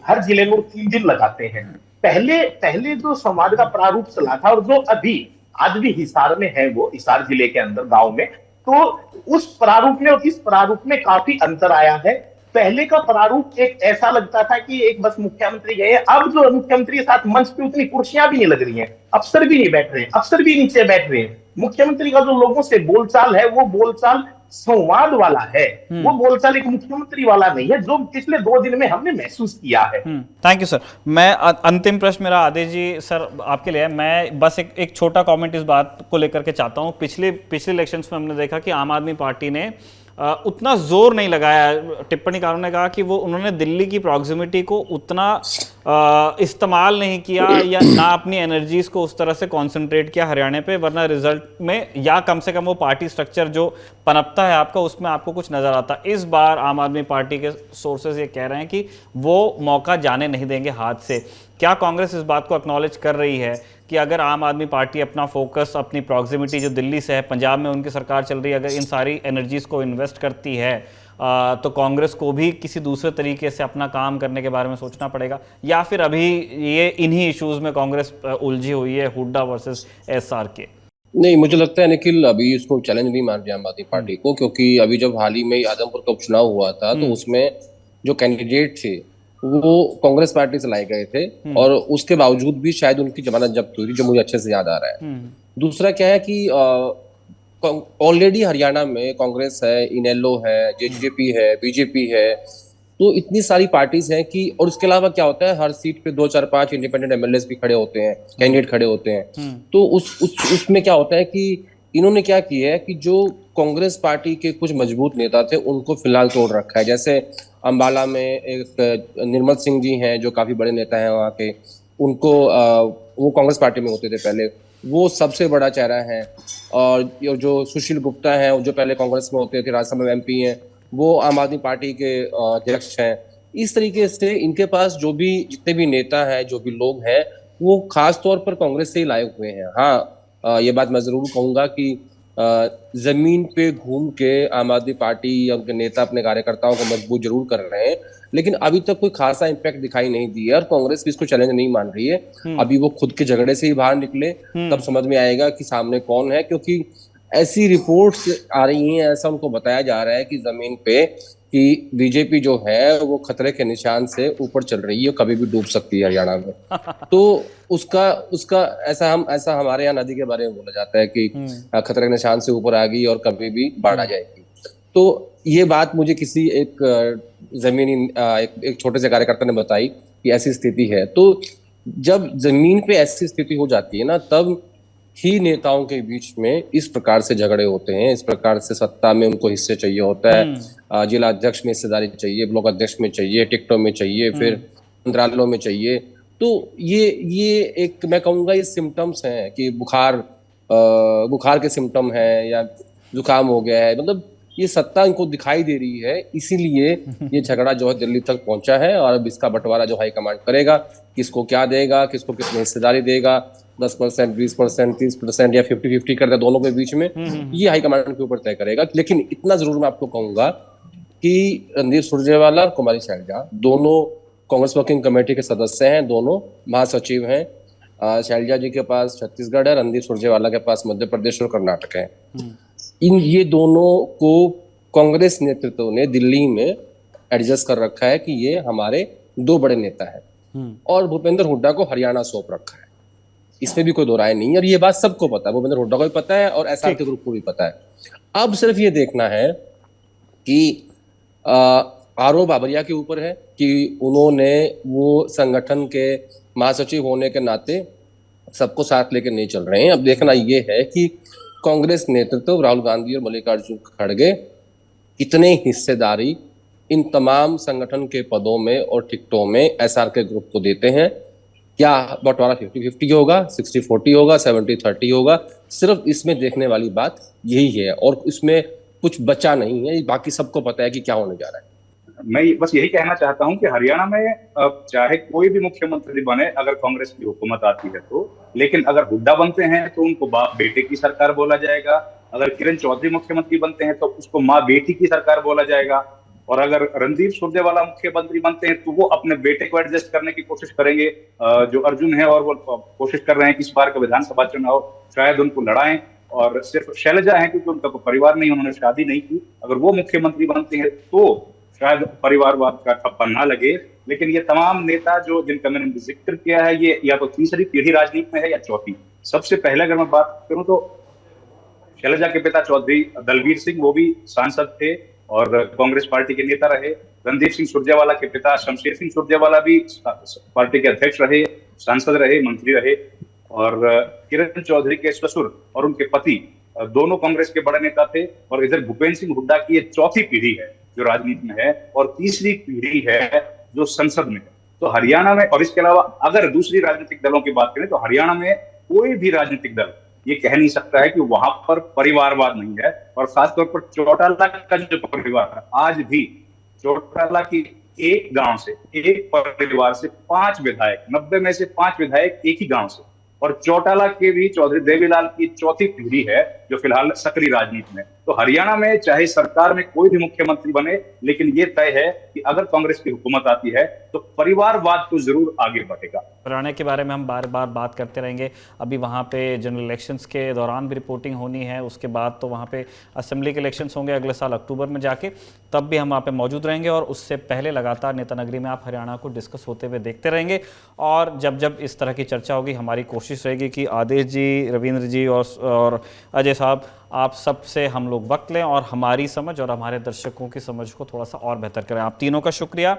हर जिले में 3 दिन लगाते हैं। पहले जो संवाद का प्रारूप चला था और जो अभी आज भी हिसार में है, वो हिसार जिले के अंदर गांव में, तो उस प्रारूप में और इस प्रारूप में काफी अंतर आया है। पहले का प्रारूप एक ऐसा लगता था कि एक बस मुख्यमंत्री गए, अब जो मुख्यमंत्री के साथ मंच पे उतनी कुर्सियां भी नहीं लग रही हैं, अफसर भी नहीं बैठ रहे हैं, अफसर भी नीचे बैठ रहे हैं। मुख्यमंत्री का जो लोगों से बोलचाल है वो बोलचाल संवाद वाला है, वो बोलचाल एक मुख्यमंत्री वाला नहीं है, जो पिछले 2 दिन में हमने महसूस किया है। Thank you sir. मैं अंतिम प्रश्न मेरा आदेश जी सर आपके लिए है। मैं बस एक छोटा कमेंट इस बात को लेकर के चाहता हूं। पिछले इलेक्शंस में हमने देखा कि आम आदमी पार्टी ने उतना जोर नहीं लगाया, टिप्पणीकारों ने कहा कि वो उन्होंने दिल्ली की प्रॉक्सिमिटी को उतना इस्तेमाल नहीं किया या ना अपनी एनर्जीज को उस तरह से कंसंट्रेट किया हरियाणा पे, वरना रिजल्ट में या कम से कम वो पार्टी स्ट्रक्चर जो पनपता है आपका उसमें आपको कुछ नजर आता। इस बार आम आदमी पार्टी के सोर्सेज ये कह रहे हैं कि वो मौका जाने नहीं देंगे हाथ से। क्या कांग्रेस इस बात को एक्नॉलेज कर रही है कि अगर आम आदमी पार्टी अपना फोकस, अपनी प्रॉक्सिमिटी जो दिल्ली से है, पंजाब में उनकी सरकार चल रही है, अगर इन सारी एनर्जीज को इन्वेस्ट करती है तो कांग्रेस को भी किसी दूसरे तरीके से अपना काम करने के बारे में सोचना पड़ेगा, या फिर अभी ये इन्हीं इश्यूज में कांग्रेस उलझी हुई है, हुड्डा वर्सेस SRK? नहीं, मुझे लगता है निखिल अभी इसको चैलेंज नहीं मान रही आम आदमी पार्टी को, क्योंकि अभी जब हाल ही में आदमपुर का उपचुनाव हुआ था तो उसमें जो कैंडिडेट थे वो कांग्रेस पार्टी से लाए गए थे और उसके बावजूद भी शायद उनकी जमानत जब्त हुई, जो मुझे अच्छे से याद आ रहा है। दूसरा क्या है कि ऑलरेडी हरियाणा में कांग्रेस है, इनेलो है, जेजेपी है, बीजेपी है, तो इतनी सारी पार्टीज हैं कि, और उसके अलावा क्या होता है हर सीट पे 2, 4, 5 इंडिपेंडेंट एमएलएस भी खड़े होते हैं, कैंडिडेट खड़े होते हैं। तो उसमें क्या होता है कि इन्होंने क्या किया है कि जो कांग्रेस पार्टी के कुछ मजबूत नेता थे उनको फिलहाल तोड़ रखा है। जैसे अंबाला में एक निर्मल सिंह जी हैं जो काफी बड़े नेता हैं वहाँ के, उनको वो कांग्रेस पार्टी में होते थे पहले, वो सबसे बड़ा चेहरा है। और जो सुशील गुप्ता हैं जो पहले कांग्रेस में होते थे, राज्यसभा में MP हैं, वो आम आदमी पार्टी के अध्यक्ष हैं। इस तरीके से इनके पास जो भी जितने भी नेता हैं, जो भी लोग हैं, वो खास तौर पर कांग्रेस से ही लाए हुए हैं। हाँ, ये बात मैं जरूर कहूंगा कि जमीन पे घूम के आम आदमी पार्टी या उनके नेता अपने कार्यकर्ताओं को मजबूत जरूर कर रहे हैं, लेकिन अभी तक कोई खासा इम्पैक्ट दिखाई नहीं दिया और कांग्रेस भी इसको चैलेंज नहीं मान रही है। अभी वो खुद के झगड़े से ही बाहर निकले तब समझ में आएगा कि सामने कौन है, क्योंकि ऐसी रिपोर्ट्स आ रही हैं, ऐसा उनको बताया जा रहा है कि जमीन पे कि बीजेपी जो है वो खतरे के निशान से ऊपर चल रही है, कभी भी डूब सकती है हरियाणा में। तो उसका उसका ऐसा हमारे यहाँ नदी के बारे में बोला जाता है कि खतरे के निशान से ऊपर आ गई और कभी भी बाढ़ आ जाएगी। तो ये बात मुझे किसी एक एक छोटे से कार्यकर्ता ने बताई कि ऐसी स्थिति है। तो जब जमीन पे ऐसी स्थिति हो जाती है ना, तब ही नेताओं के बीच में इस प्रकार से झगड़े होते हैं, इस प्रकार से सत्ता में उनको हिस्से चाहिए होता है, जिला अध्यक्ष में हिस्सेदारी चाहिए, ब्लॉक अध्यक्ष में चाहिए, टिकटों में चाहिए, फिर मंत्रालयों में चाहिए। तो ये एक मैं कहूँगा ये सिम्टम्स हैं कि बुखार के सिम्टम है या जुकाम हो गया है, मतलब ये सत्ता इनको दिखाई दे रही है, इसीलिए ये झगड़ा जो है दिल्ली तक पहुंचा है। और अब इसका बंटवारा जो हाईकमांड करेगा, किसको क्या देगा, किसको कितनी हिस्सेदारी देगा, 10%, 20%, 30% या 50-50 कर दे दोनों के बीच में, ये हाईकमांड के ऊपर तय करेगा। लेकिन इतना जरूर मैं आपको कहूंगा कि रणदीप सुरजेवाला और कुमारी शैलजा दोनों कांग्रेस वर्किंग कमेटी के सदस्य हैं, दोनों महासचिव हैं। शैलजा जी के पास छत्तीसगढ़ है, रणदीप सुरजेवाला के पास मध्य प्रदेश और कर्नाटक है। ये दोनों को कांग्रेस नेतृत्व ने दिल्ली में एडजस्ट कर रखा है कि ये हमारे दो बड़े नेता हैं, और भूपेंद्र हुड्डा को हरियाणा सौंप रखा है। इसमें भी कोई दो राय नहीं है और ये बात सबको पता है, भूपेंद्र हुड्डा को भी पता है और एसआर के ग्रुप को भी पता है। अब सिर्फ ये देखना है कि आरोप बाबरिया के ऊपर है कि उन्होंने वो संगठन के महासचिव होने के नाते सबको साथ लेकर नहीं चल रहे हैं। अब देखना ये है कि कांग्रेस नेतृत्व राहुल गांधी और मल्लिकार्जुन खड़गे कितने हिस्सेदारी इन तमाम संगठन के पदों में और टिकटों में एसआर के ग्रुप को देते हैं। क्या बंटवारा 50-50 होगा, 60-40 होगा, 70-30 होगा, सिर्फ इसमें देखने वाली बात यही है और इसमें कुछ बचा नहीं है। बाकी सबको पता है कि क्या होने जा रहा है। मैं बस यही कहना चाहता हूं कि हरियाणा में चाहे कोई भी मुख्यमंत्री बने, अगर कांग्रेस की हुकूमत आती है तो, लेकिन अगर हुड्डा बनते हैं तो उनको बाप बेटे की सरकार बोला जाएगा, अगर किरण चौधरी मुख्यमंत्री बनते हैं तो उसको माँ बेटी की सरकार बोला जाएगा, और अगर रणदीप सुरजेवाला मुख्यमंत्री बनते हैं तो वो अपने बेटे को एडजस्ट करने की कोशिश करेंगे। जो अर्जुन है और वो कोशिश कर रहे हैं कि इस बार का विधानसभा चुनाव शायद उनको लड़ाएं, और सिर्फ शैलजा है क्योंकि उनका परिवार नहीं, उन्होंने शादी नहीं की, अगर वो मुख्यमंत्री बनते हैं तो शायद परिवारवाद का ठप्पा ना लगे। लेकिन ये तमाम नेता जो जिनका मैंने जिक्र किया है, ये या तो तीसरी पीढ़ी राजनीति में है या चौथी। सबसे पहले अगर मैं बात करूं तो शैलजा के पिता चौधरी दलवीर सिंह, वो भी सांसद थे और कांग्रेस पार्टी के नेता रहे। रणदीप सिंह सुरजेवाला के पिता शमशेर सिंह सुरजेवाला भी पार्टी के अध्यक्ष रहे, सांसद रहे, मंत्री रहे, और किरण चौधरी के ससुर और उनके पति दोनों कांग्रेस के बड़े नेता थे। और इधर भूपेंद्र सिंह हुड्डा की ये चौथी पीढ़ी है जो राजनीति में है, और तीसरी पीढ़ी है जो संसद में है। तो हरियाणा में, और इसके अलावा अगर दूसरी राजनीतिक दलों की बात करें तो हरियाणा में कोई भी राजनीतिक दल ये कह नहीं सकता है कि वहां पर परिवारवाद नहीं है। और खासतौर पर चौटाला का जो परिवार है, आज भी चौटाला की एक गांव से, एक परिवार से 5 विधायक, 90 में से 5 विधायक एक ही गांव से, और चौटाला के भी चौधरी देवीलाल की चौथी पीढ़ी है जो फिलहाल सक्रिय राजनीति में। तो हरियाणा में चाहे सरकार में कोई भी मुख्यमंत्री बने, लेकिन ये तय है कि अगर कांग्रेस की हुकूमत आती है तो परिवारवाद तो जरूर आगे बढ़ेगा। हरियाणा के बारे में हम बार बार बात करते रहेंगे। अभी वहाँ पे जनरल इलेक्शंस के दौरान भी रिपोर्टिंग होनी है, उसके बाद तो वहाँ पे असेंबली के इलेक्शंस होंगे अगले साल अक्टूबर में जाके, तब भी हम वहाँ पे मौजूद रहेंगे और उससे पहले लगातार नेता नगरी में आप हरियाणा को डिस्कस होते हुए देखते रहेंगे। और जब जब इस तरह की चर्चा होगी, हमारी कोशिश रहेगी कि आदेश जी, रविंद्र जी और अजय साहब, आप सबसे हम लोग वक्त लें और हमारी समझ और हमारे दर्शकों की समझ को थोड़ा सा और बेहतर करें। आप तीनों का शुक्रिया।